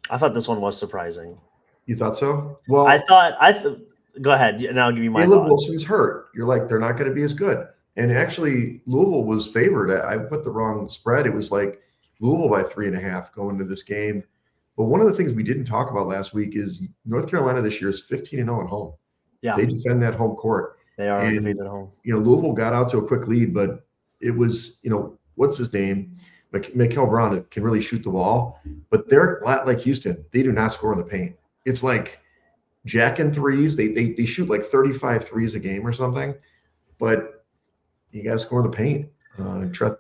C: I thought this one was surprising.
B: You thought so? Well,
C: go ahead, and I'll give you my
B: Caleb
C: thoughts.
B: Wilson's hurt. You're like, they're not going to be as good. And actually, Louisville was favored. I put the wrong spread. It was like Louisville by 3.5 going into this game. But one of the things we didn't talk about last week is North Carolina this year is 15-0 at home.
C: Yeah,
B: they defend that home court.
C: They are undefeated at home.
B: Louisville got out to a quick lead, but it was, what's his name? Mikael Brown can really shoot the ball, but they're like Houston. They do not score in the paint. It's like jacking threes. They shoot like 35 threes a game or something, but you got to score in the paint.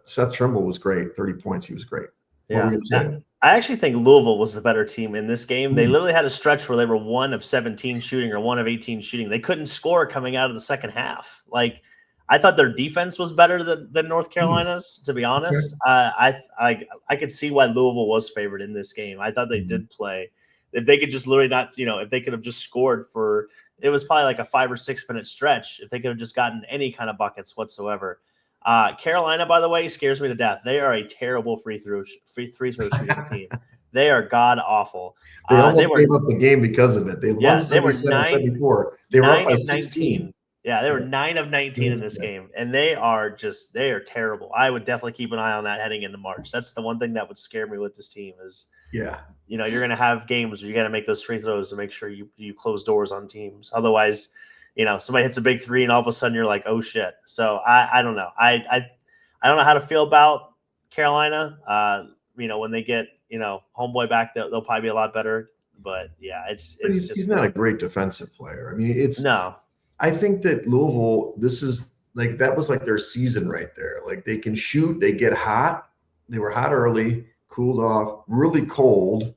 B: Seth Trimble was great. 30 points. He was great.
C: Yeah. I actually think Louisville was the better team in this game. They literally had a stretch where they were 1 of 17 shooting or 1 of 18 shooting. They couldn't score coming out of the second half. Like, I thought their defense was better than North Carolina's, to be honest. Okay. I could see why Louisville was favored in this game. I thought they did play. If they could just literally not, if they could have just scored for, it was probably like a 5 or 6 minute stretch. If they could have just gotten any kind of buckets whatsoever. Carolina, by the way, scares me to death. They are a terrible free throw shooting team. They are god awful.
B: They almost gave up the game because of it. They won 77-74. They were up by 16.
C: Yeah, they were 9 of 19 in this game, and they are terrible. I would definitely keep an eye on that heading into March. That's the one thing that would scare me with this team is, you're going to have games where you got to make those free throws to make sure you close doors on teams. Otherwise, somebody hits a big three and all of a sudden you're like, oh shit. So I don't know. I don't know how to feel about Carolina. When they get, homeboy back, they'll probably be a lot better. But yeah, he's
B: not a great defensive player. I mean,
C: no.
B: I think that Louisville, this is like, that was like their season right there. Like, they can shoot, they get hot. They were hot early, cooled off, really cold,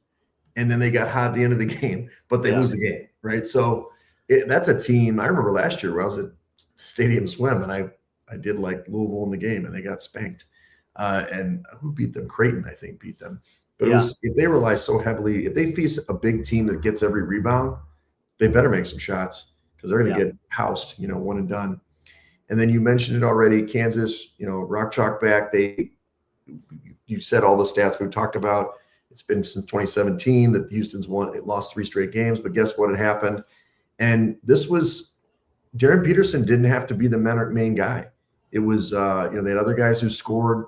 B: and then they got hot at the end of the game, but they lose the game, right? So that's a team. I remember last year where I was at Stadium Swim, and I did like Louisville in the game, and they got spanked. And who beat them? Creighton, I think, beat them. But it was, if they rely so heavily, if they face a big team that gets every rebound, they better make some shots because they're going to get housed, one and done. And then you mentioned it already, Kansas, Rock Chalk back. You said all the stats we've talked about. It's been since 2017 that Houston's lost 3 straight games, but guess what had happened? And this was, Darren Peterson didn't have to be the main guy. It was, they had other guys who scored,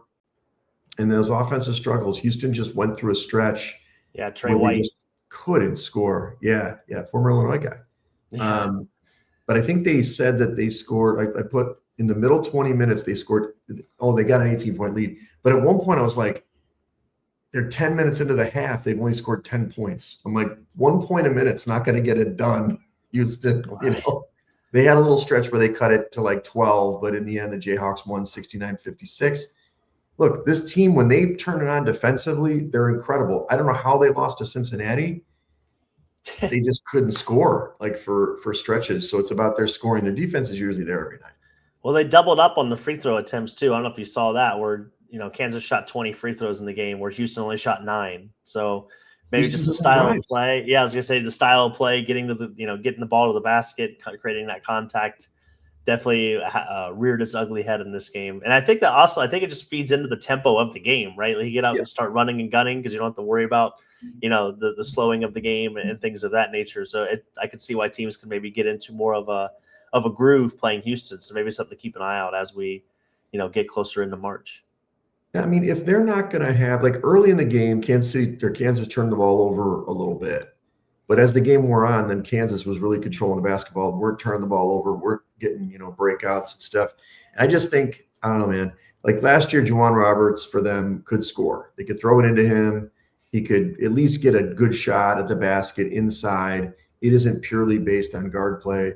B: and those offensive struggles, Houston just went through a stretch.
C: Yeah, Trey White
B: just couldn't score. Yeah, former Illinois guy. but I think they said that they scored. I put in the middle 20 minutes, they scored. Oh, they got an 18-point lead. But at one point, I was like, they're 10 minutes into the half. They've only scored 10 points. I'm like, 1 point a minute's not going to get it done. Houston, they had a little stretch where they cut it to like 12, but in the end, the Jayhawks won 69-56. Look, this team, when they turn it on defensively, they're incredible. I don't know how they lost to Cincinnati. They just couldn't score like for stretches. So it's about their scoring. Their defense is usually there every night.
C: Well, they doubled up on the free throw attempts too. I don't know if you saw that, where Kansas shot 20 free throws in the game, where Houston only shot 9. So maybe just the style of play. Yeah, I was gonna say the style of play, getting the ball to the basket, creating that contact, definitely reared its ugly head in this game. And I think it just feeds into the tempo of the game, right? Like you get out and start running and gunning because you don't have to worry about the slowing of the game and things of that nature. So I could see why teams can maybe get into more of a groove playing Houston. So maybe something to keep an eye out as we get closer into March.
B: I mean, if they're not going to have, like early in the game, Kansas turned the ball over a little bit. But as the game wore on, then Kansas was really controlling the basketball. We're turning the ball over. We're getting, breakouts and stuff. And I just think, I don't know, man, like last year, Juwan Roberts for them could score. They could throw it into him. He could at least get a good shot at the basket inside. It isn't purely based on guard play.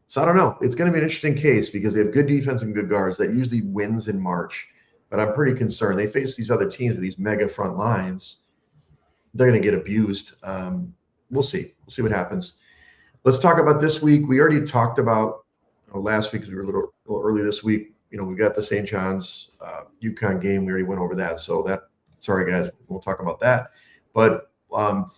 B: So I don't know. It's going to be an interesting case because they have good defense and good guards. That usually wins in March. But I'm pretty concerned. They face these other teams with these mega front lines. They're going to get abused. We'll see. We'll see what happens. Let's talk about this week. We already talked about last week because we were a little early this week. We got the St. John's UConn game. We already went over that. So sorry, guys. We'll talk about that. But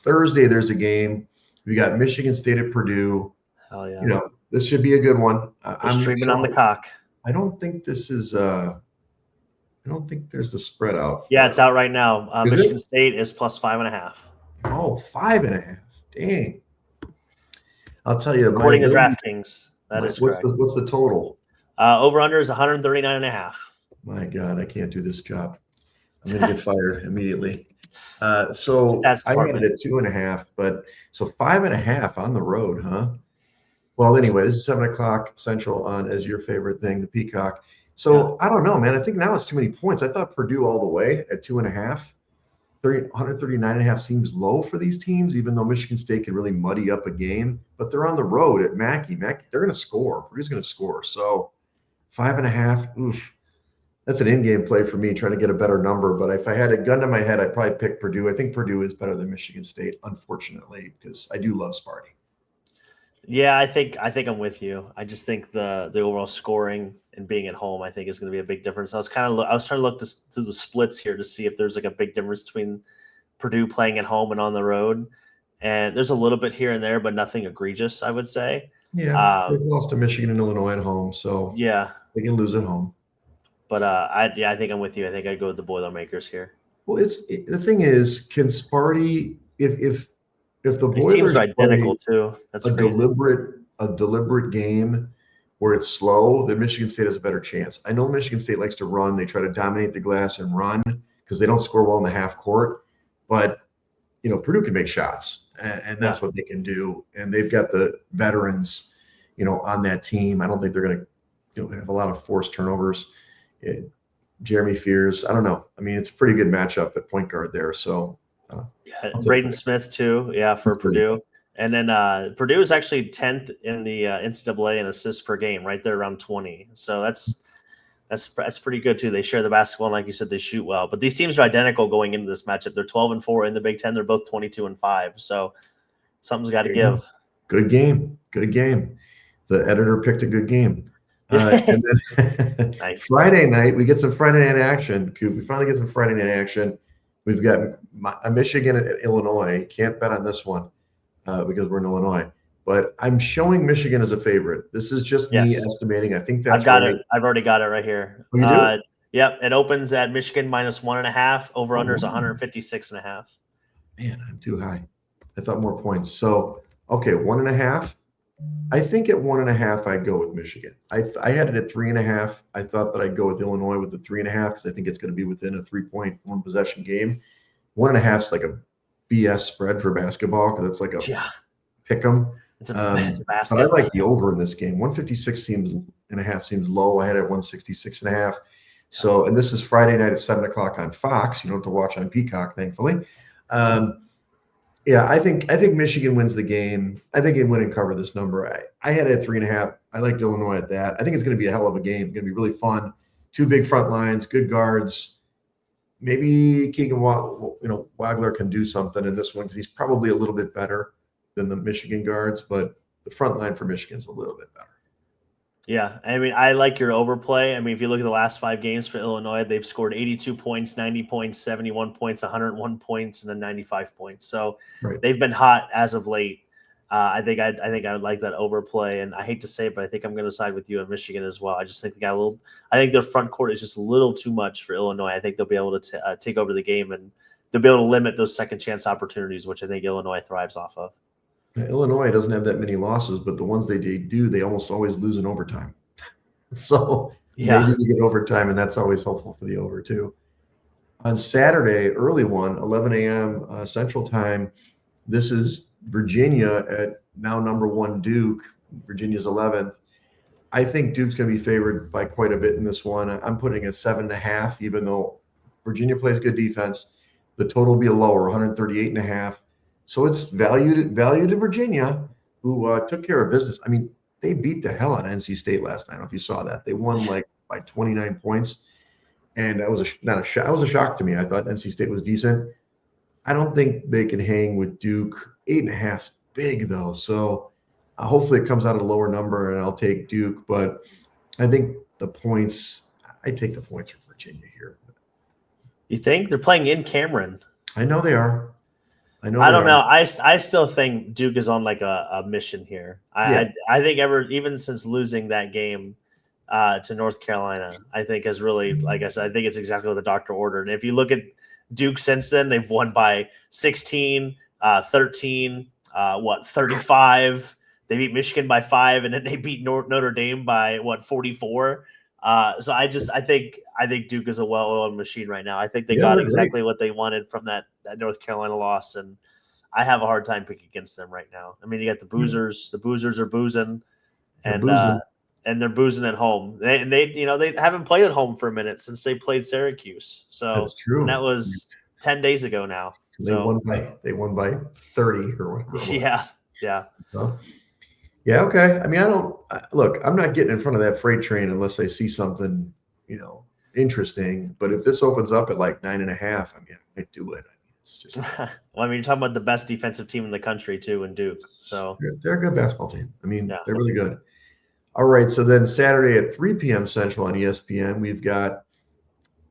B: Thursday, there's a game. We got Michigan State at Purdue.
C: Hell yeah.
B: This should be a good one.
C: I'm streaming on the cock.
B: I don't think this is I don't think there's the spread out.
C: Yeah, it's out right now. Michigan State is plus 5.5.
B: Oh, 5.5. Dang. I'll tell you.
C: According to DraftKings, that is correct.
B: What's the total?
C: Over-under is 139.5.
B: My God, I can't do this job. I'm going to get fired immediately. So I had it at 2.5, but so 5.5 on the road, huh? Well, anyway, this is 7 o'clock Central on as your favorite thing, the Peacock. So I don't know, man. I think now it's too many points. I thought Purdue all the way at 2.5. 139.5 seems low for these teams, even though Michigan State can really muddy up a game. But they're on the road at Mackey. They're going to score. Purdue's going to score. So 5.5, oof. That's an in-game play for me, trying to get a better number. But if I had a gun to my head, I'd probably pick Purdue. I think Purdue is better than Michigan State, unfortunately, because I do love Sparty.
C: Yeah, I think I'm with you. I just think the overall scoring and being at home, I think, is going to be a big difference. I was trying to look through the splits here to see if there's like a big difference between Purdue playing at home and on the road. And there's a little bit here and there, but nothing egregious, I would say.
B: Yeah, they've lost to Michigan and Illinois at home, so
C: yeah,
B: they can lose at home.
C: But I think I'm with you. I think I'd go with the Boilermakers here.
B: Well, the thing is, can Sparty if the
C: Boilers teams are identical too, that's
B: a deliberate game where it's slow, then Michigan State has a better chance. I know Michigan State likes to run; they try to dominate the glass and run because they don't score well in the half court. But Purdue can make shots, and that's what they can do. And they've got the veterans, on that team. I don't think they're going to have a lot of forced turnovers. Jeremy Fears, I don't know. I mean, it's a pretty good matchup at point guard there. So.
C: Braden Smith too, for Purdue, and then Purdue is actually 10th in the NCAA in assists per game, right there around 20. So that's pretty good too. They share the basketball, and like you said, they shoot well. But these teams are identical going into this matchup. They're 12-4 in the Big Ten. They're both 22-5. So something's got to give.
B: Good game. The editor picked a good game. And then
C: nice.
B: Friday night, we get some Friday night action. Coop, we finally get some Friday night action. We've got Michigan at Illinois. Can't bet on this one because we're in Illinois. But I'm showing Michigan as a favorite. This is just me estimating. I think that's
C: I've got it. I've already got it right here.
B: Oh, you do?
C: Yep. It opens at Michigan minus 1.5. Over under is 156.5.
B: Man, I'm too high. I thought more points. So, okay, 1.5. I think at 1.5, I'd go with Michigan. I had it at 3.5. I thought that I'd go with Illinois with the 3.5 because I think it's going to be within a 3-point one possession game. 1.5 is like a BS spread for basketball because it's like a pick 'em.
C: It's a basket.
B: But I like the over in this game. 156.5 seems low. I had it at 166.5. So, and this is Friday night at 7:00 on Fox. You don't have to watch on Peacock, thankfully. Yeah, I think Michigan wins the game. I think they win and cover this number. I had it at 3.5. I liked Illinois at that. I think it's going to be a hell of a game. It's going to be really fun. Two big front lines, good guards. Maybe Keegan Wagler can do something in this one because he's probably a little bit better than the Michigan guards, but the front line for Michigan's a little bit better.
C: Yeah, I mean, I like your overplay. I mean, if you look at the last 5 games for Illinois, they've scored 82 points, 90 points, 71 points, 101 points, and then 95 points. So They've been hot as of late. I think I would like that overplay, and I hate to say it, but I think I'm going to side with you in Michigan as well. I just think I think their front court is just a little too much for Illinois. I think they'll be able to take over the game, and they'll be able to limit those second chance opportunities, which I think Illinois thrives off of.
B: Illinois doesn't have that many losses, but the ones they do, they almost always lose in overtime. So maybe you get overtime, and that's always helpful for the over too. On Saturday, early one, 11 a.m. Central Time, this is Virginia at now number 1 Duke. Virginia's 11th. I think Duke's going to be favored by quite a bit in this one. I'm putting a 7.5, even though Virginia plays good defense. The total will be lower, 138.5. So it's valued to Virginia, who took care of business. I mean, they beat the hell out of NC State last night. I don't know if you saw that. They won by 29 points. And that was not a shock. It was a shock to me. I thought NC State was decent. I don't think they can hang with Duke. 8.5 big, though. So hopefully it comes out at a lower number, and I'll take Duke. But I think I take the points for Virginia here.
C: You think? They're playing in Cameron.
B: I know they are.
C: I don't know. I still think Duke is on like a mission here. I think even since losing that game to North Carolina, I think has really, like I said, I think it's exactly what the doctor ordered. And if you look at Duke since then, they've won by 16, 13, 35. They beat Michigan by 5, and then they beat Notre Dame by 44. So I think Duke is a well-oiled machine right now. I think they got exactly what they wanted from that North Carolina loss, and I have a hard time picking against them right now. I mean, you got the boozers. The boozers are boozing, and they're boozing at home. They haven't played at home for a minute since they played Syracuse. So
B: that's true. And
C: that was 10 days ago now.
B: They won by 30 or whatever.
C: Yeah.
B: Yeah, okay. I mean, I'm not getting in front of that freight train unless I see something, interesting. But if this opens up at like 9.5, I mean, I might do it. It's just
C: well, I mean, you're talking about the best defensive team in the country too, in Duke. So
B: they're a good basketball team. I mean, they're really good. All right. So then Saturday at 3 p.m. Central on ESPN, we've got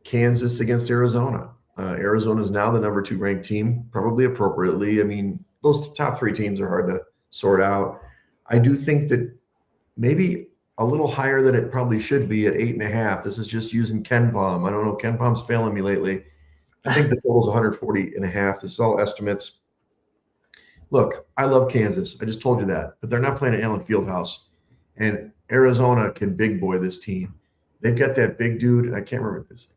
B: Kansas against Arizona. Arizona is now the number 2 ranked team, probably appropriately. I mean, those top 3 teams are hard to sort out. I do think that maybe a little higher than it probably should be at 8.5. This is just using Ken Palm. I don't know. Ken Palm's failing me lately. I think the total is 140.5. This is all estimates. Look, I love Kansas. I just told you that. But they're not playing at Allen Fieldhouse. And Arizona can big boy this team. They've got that big dude, and I can't remember this.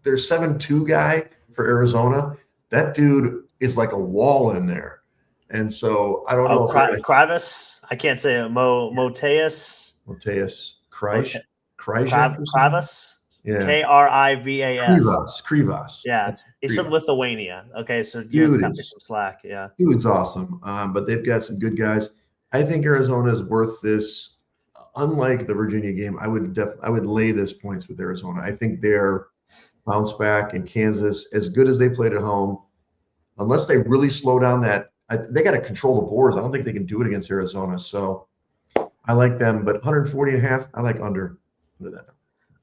B: Their 7'2" guy for Arizona. That dude is like a wall in there. And so I don't know.
C: Kravis. I can't say it. Moteus.
B: Kravis.
C: Yeah. Krivas.
B: Krivas.
C: Yeah. He's from Lithuania. Okay. So you've got some slack. Yeah.
B: Dude's awesome. But they've got some good guys. I think Arizona is worth this. Unlike the Virginia game, I would lay this points with Arizona. I think they're bounce back, in Kansas, as good as they played at home, unless they really slow down they got to control the boards. I don't think they can do it against Arizona. So I like them, but 140.5, I like under that.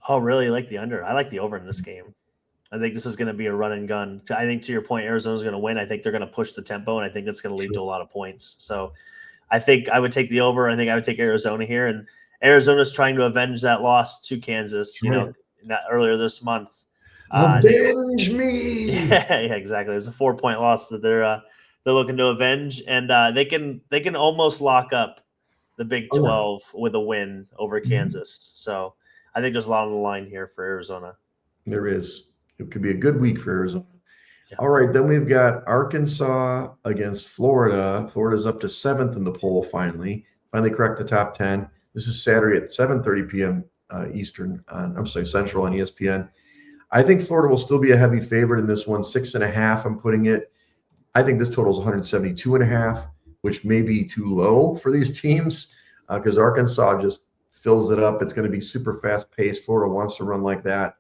C: Oh, really? You like the under? I like the over in this game. I think this is going to be a run and gun. I think, to your point, Arizona's going to win. I think they're going to push the tempo, and I think it's going to lead to a lot of points. So I think I would take the over. I think I would take Arizona here. And Arizona's trying to avenge that loss to Kansas, earlier this month.
B: Avenge me.
C: Yeah, exactly. It was a 4-point loss that they're looking to avenge, and they can almost lock up the Big 12 with a win over Kansas. So I think there's a lot on the line here for Arizona.
B: There is. It could be a good week for Arizona.
C: Yeah.
B: All right, then we've got Arkansas against Florida. Florida's up to 7th in the poll finally cracked the top 10. This is Saturday at 7:30 p.m. Eastern. Central on ESPN. I think Florida will still be a heavy favorite in this one. 6.5. I'm putting it. I think this total is 172.5, which may be too low for these teams because Arkansas just fills it up. It's going to be super fast paced. Florida wants to run like that.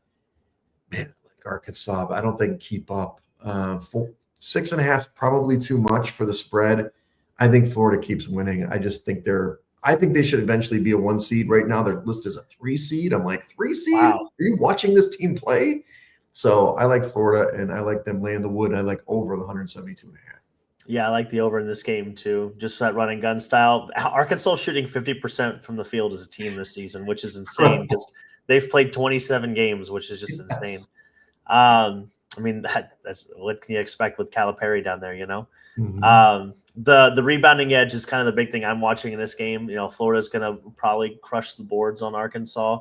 B: Man, like Arkansas, I don't think keep up. 6.5 is probably too much for the spread. I think Florida keeps winning. I think they should eventually be a 1 seed. Right now, they're listed as a 3 seed. I'm like, 3 seed? Wow. Are you watching this team play? So I like Florida, and I like them laying the wood. And I like over the 172.5.
C: Yeah, I like the over in this game too. Just that running gun style. Arkansas shooting 50% from the field as a team this season, which is insane because they've played 27 games, which is just insane. I mean, that's what can you expect with Calipari down there, you know? Mm-hmm. The rebounding edge is kind of the big thing I'm watching in this game. You know, Florida's going to probably crush the boards on Arkansas.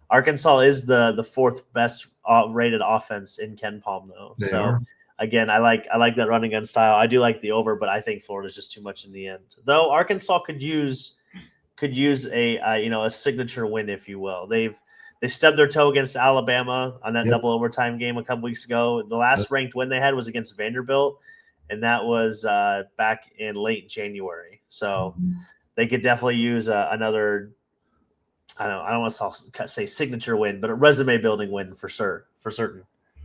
C: Arkansas is the 4th best rated offense in Ken Palm, though. Again, I like that running gun style. I do like the over, but I think Florida's just too much in the end. Though Arkansas could use a signature win, if you will. They stubbed their toe against Alabama on that double overtime game a couple weeks ago. The last ranked win they had was against Vanderbilt, and that was back in late January. So they could definitely use another. I don't want to say signature win, but a resume building win for certain.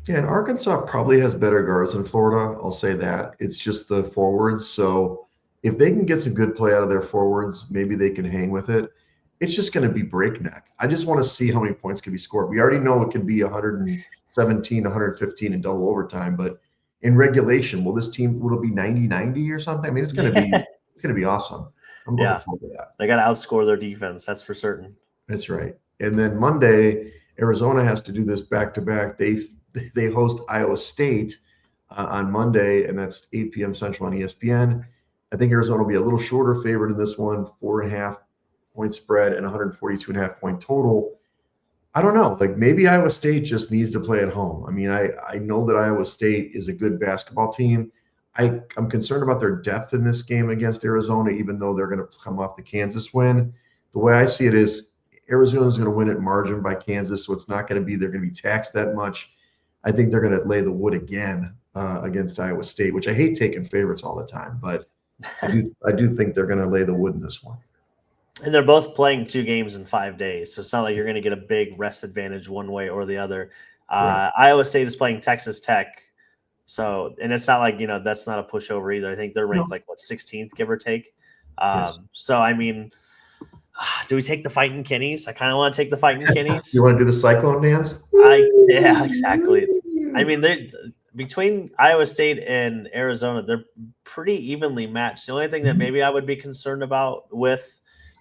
B: Yeah, and Arkansas probably has better guards than Florida. I'll say that. It's just the forwards. So if they can get some good play out of their forwards, maybe they can hang with it. It's just going to be breakneck. I just want to see how many points can be scored. We already know it can be 117, 115 in double overtime, but in regulation, will it be 90-90 or something? I mean, it's going to be awesome. I'm looking forward to that.
C: They got to outscore their defense. That's for certain.
B: That's right. And then Monday, Arizona has to do this back-to-back. They host Iowa State on Monday, and that's 8 p.m. Central on ESPN. I think Arizona will be a little shorter favorite in this one, 4.5 point spread and 142.5 point total. I don't know. Like maybe Iowa State just needs to play at home. I mean, I know that Iowa State is a good basketball team. I'm concerned about their depth in this game against Arizona, even though they're going to come off the Kansas win. The way I see it is Arizona is going to win at margin by Kansas, so it's not going to be they're going to be taxed that much. I think they're going to lay the wood again against Iowa State, which I hate taking favorites all the time, but I do think they're going to lay the wood in this one.
C: And they're both playing 2 games in 5 days, so it's not like you're going to get a big rest advantage one way or the other. Right. Iowa State is playing Texas Tech, so and it's not like that's not a pushover either. I think they're ranked 16th, give or take.
B: Yes.
C: So I mean, do we take the Fighting Kennies? I kind of want to take the Fighting Kennies.
B: You want to do the Cyclone dance?
C: Yeah, exactly. I mean, between Iowa State and Arizona, they're pretty evenly matched. The only thing that maybe I would be concerned about with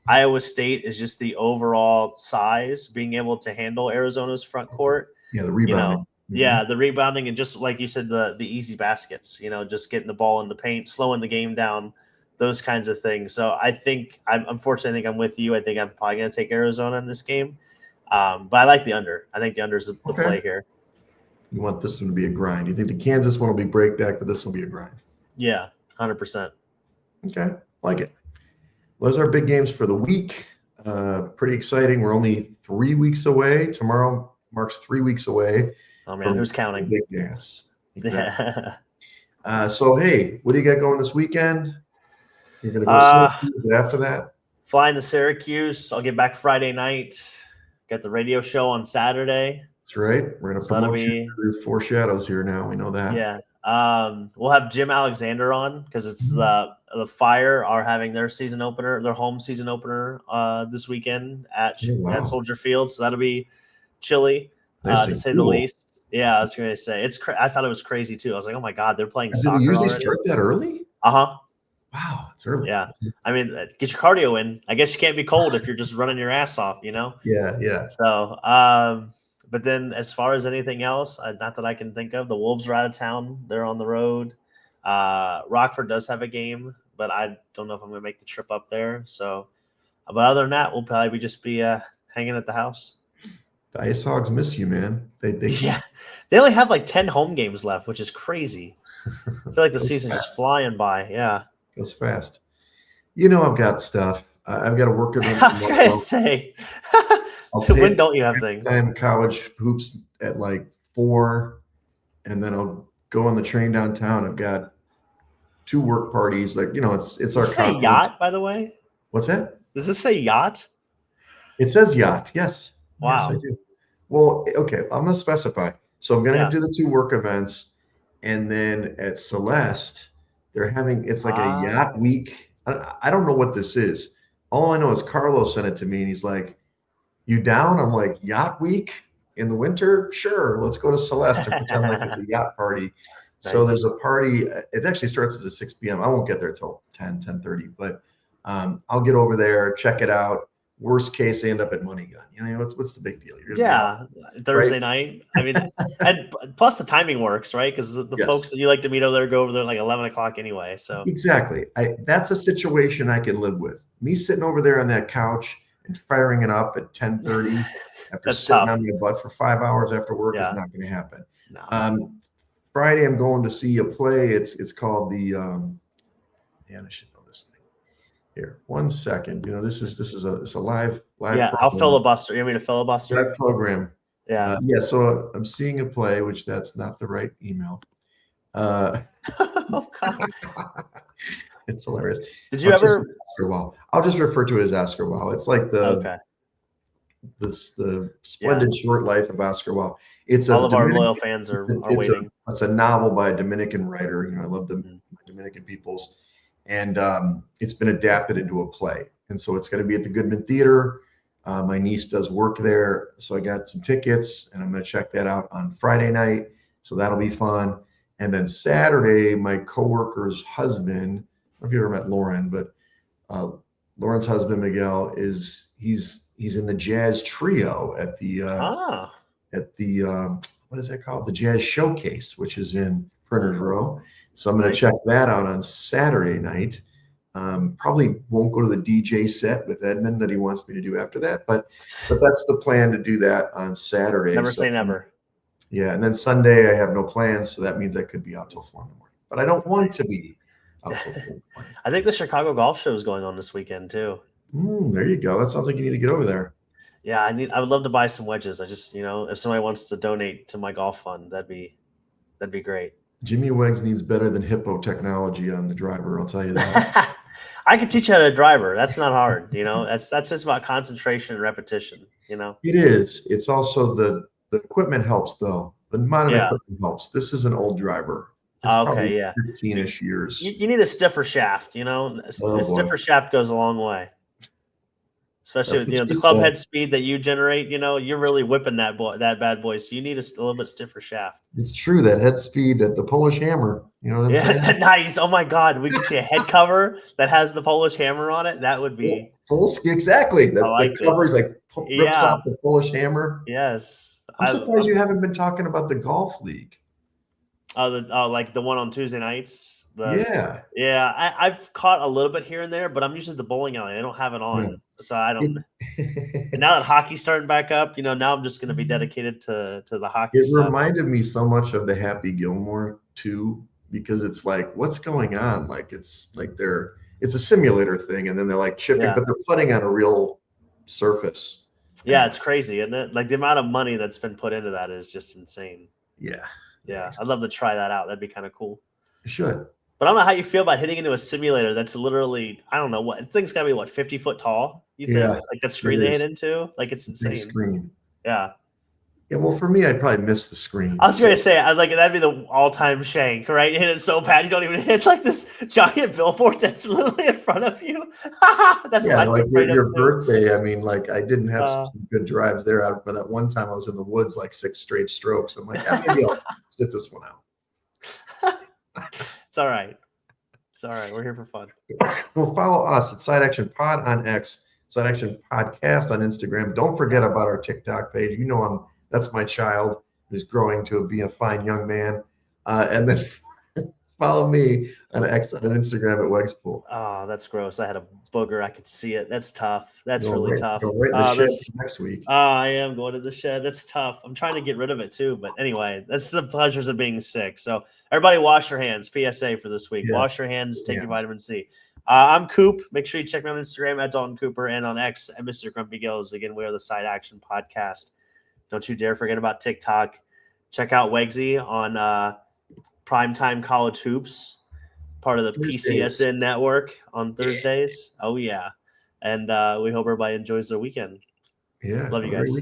C: Iowa State is just the overall size, being able to handle Arizona's front court.
B: Yeah, the rebounding.
C: Yeah, the rebounding and just like you said, the easy baskets. Just getting the ball in the paint, slowing the game down. Those kinds of things. So unfortunately, I think I'm with you. I think I'm probably going to take Arizona in this game. But I like the under. I think the under is the play here.
B: You want this one to be a grind. You think the Kansas one will be breakback, but this will be a grind.
C: Yeah, 100%.
B: Okay, like it. Those are big games for the week. Pretty exciting. We're only 3 weeks away. Tomorrow marks 3 weeks away.
C: Oh, man, who's counting?
B: Big dance.
C: Exactly.
B: Yeah. So, hey, what do you got going this weekend? You're going to go Syracuse after that?
C: Flying to Syracuse. I'll get back Friday night. Got the radio show on Saturday.
B: That's right. We're going to promote you. There's 4 shadows here now. We know that.
C: Yeah. We'll have Jim Alexander on because it's the Fire are having their season opener, their home season opener this weekend at Soldier Field. So that'll be chilly, to say the least. Yeah, I was going to say I thought it was crazy too. I was like, oh my God, they're playing soccer.
B: Did they usually
C: already?
B: Start that early? Wow, it's early.
C: Yeah. I mean, get your cardio in. I guess you can't be cold if you're just running your ass off,
B: Yeah.
C: So, but then as far as anything else, not that I can think of, the Wolves are out of town. They're on the road. Rockford does have a game, but I don't know if I'm going to make the trip up there. So, but other than that, we'll probably just be hanging at the house.
B: The Ice Hogs miss you, man. They
C: They only have like 10 home games left, which is crazy. I feel like the season's just flying by. Yeah.
B: Goes fast. You know, I've got stuff. I've got to work with them.
C: I was going to say, when don't you have things?
B: I'm college hoops at like 4, and then I'll go on the train downtown. I've got 2 work parties. Like, you know, it's our
C: Does this say yacht, by the way?
B: What's that?
C: Does this say yacht?
B: It says yacht. Yes.
C: Wow.
B: Yes, I do. Well, okay. I'm going to specify. So I'm going to do the 2 work events, and then at Celeste, they're having it's like a yacht week. I don't know what this is. All I know is Carlos sent it to me, and he's like, "You down?" I'm like, "Yacht week in the winter? Sure, let's go to Celeste and pretend like it's a yacht party." Nice. So there's a party. It actually starts at 6 p.m. I won't get there till 10:30, but I'll get over there, check it out. Worst case, I end up at Money Gun. You know, what's the big deal?
C: Thursday night. I mean, and plus the timing works, right? Because the folks that you like to meet over there go over there like 11 o'clock anyway. So
B: exactly, that's a situation I can live with. Me sitting over there on that couch and firing it up at 10:30 after sitting on my butt for 5 hours after work is not going to happen. No. Friday, I'm going to see a play. It's called the. I should know this thing. Here, 1 second. You know, this is a live.
C: Yeah, program. I'll filibuster. You want me to filibuster?
B: Live program.
C: Yeah.
B: So I'm seeing a play, which that's not the right email.
C: Oh God.
B: It's hilarious.
C: Did you ever?
B: I'll just refer to it as Oscar Wilde. It's like the splendid short life of Oscar Wilde. It's
C: all of our loyal fans are waiting.
B: It's a novel by a Dominican writer. You know, I love the Dominican peoples, and it's been adapted into a play. And so it's going to be at the Goodman Theater. My niece does work there, so I got some tickets, and I'm going to check that out on Friday night. So that'll be fun. And then Saturday, my coworker's husband. I don't know if you ever met Lauren, but Lauren's husband Miguel he's in the jazz trio at the what is that called? The Jazz Showcase, which is in Printer's Row. So I'm going to check that out on Saturday night. Probably won't go to the DJ set with Edmund that he wants me to do after that, but that's the plan, to do that on Saturday.
C: Never say never.
B: Yeah, and then Sunday I have no plans, so that means I could be out till 4 in the morning. But I don't want to be.
C: I think the Chicago Golf Show is going on this weekend too.
B: There you go. That sounds like you need to get over there.
C: Yeah, I would love to buy some wedges. I just, if somebody wants to donate to my golf fund, that'd be great.
B: Jimmy Wegs needs better than Hippo technology on the driver. I'll tell you that.
C: I could teach you how to driver. That's not hard. That's just about concentration and repetition.
B: It is. It's also the equipment helps though. The modern equipment helps. This is an old driver. It's 15-ish years.
C: You need a stiffer shaft, a stiffer shaft goes a long way. Especially with the club head speed that you generate, you're really whipping that bad boy. So you need a little bit stiffer shaft.
B: It's true, that head speed at the Polish hammer. You know what I'm saying?
C: Nice. Oh my God. We get you a head cover that has the Polish hammer on it. That would be
B: exactly. The cover is like rips off the Polish hammer.
C: Yes.
B: I'm surprised you haven't been talking about the golf league.
C: Like the one on Tuesday nights.
B: Yeah.
C: I've caught a little bit here and there, but I'm usually the bowling alley. They don't have it on, so I don't. And now that hockey's starting back up, now I'm just going to be dedicated to the hockey.
B: It reminded me so much of the Happy Gilmore too, because it's like, what's going on? Like it's a simulator thing, and then they're like chipping, but they're putting on a real surface.
C: Yeah, it's crazy, isn't it? Like the amount of money that's been put into that is just insane. Yeah, I'd love to try that out. That'd be kind of cool.
B: You should.
C: But I don't know how you feel about hitting into a simulator that's literally, I don't know, what thing's got to be 50 foot tall? You think like that screen they hit into? Like it's insane.
B: Screen.
C: Yeah.
B: Yeah, well, for me, I'd probably miss the screen.
C: I was going to say, that'd be the all-time shank, right? You hit it so bad you don't even hit like this giant billboard that's literally in front of you. That's
B: like your birthday. I mean, like I didn't have some good drives there. But that one time I was in the woods, like 6 straight strokes. I'm like, maybe I'll sit this one out.
C: It's all right. It's all right. We're here for fun.
B: Well, follow us at Side Action Pod on X, Side Action Podcast on Instagram. Don't forget about our TikTok page. That's my child who's growing to be a fine young man. And then Follow me on X and Instagram at Wegspool.
C: Oh, that's gross. I had a booger. I could see it. That's tough. That's
B: Go
C: really
B: right,
C: tough.
B: Go right in the shed next week.
C: I am going to the shed. That's tough. I'm trying to get rid of it too. But anyway, that's the pleasures of being sick. So everybody wash your hands. PSA for this week.
B: Yeah.
C: Wash your hands. Take your vitamin C. I'm Coop. Make sure you check me on Instagram at Dalton Cooper and on X at Mr. Grumpy Gills. Again, we are the Side Action Podcast. Don't you dare forget about TikTok. Check out Wegsy on Primetime College Hoops, part of the PCSN network on Thursdays. Oh, yeah. And we hope everybody enjoys their weekend.
B: Yeah.
C: Love you guys.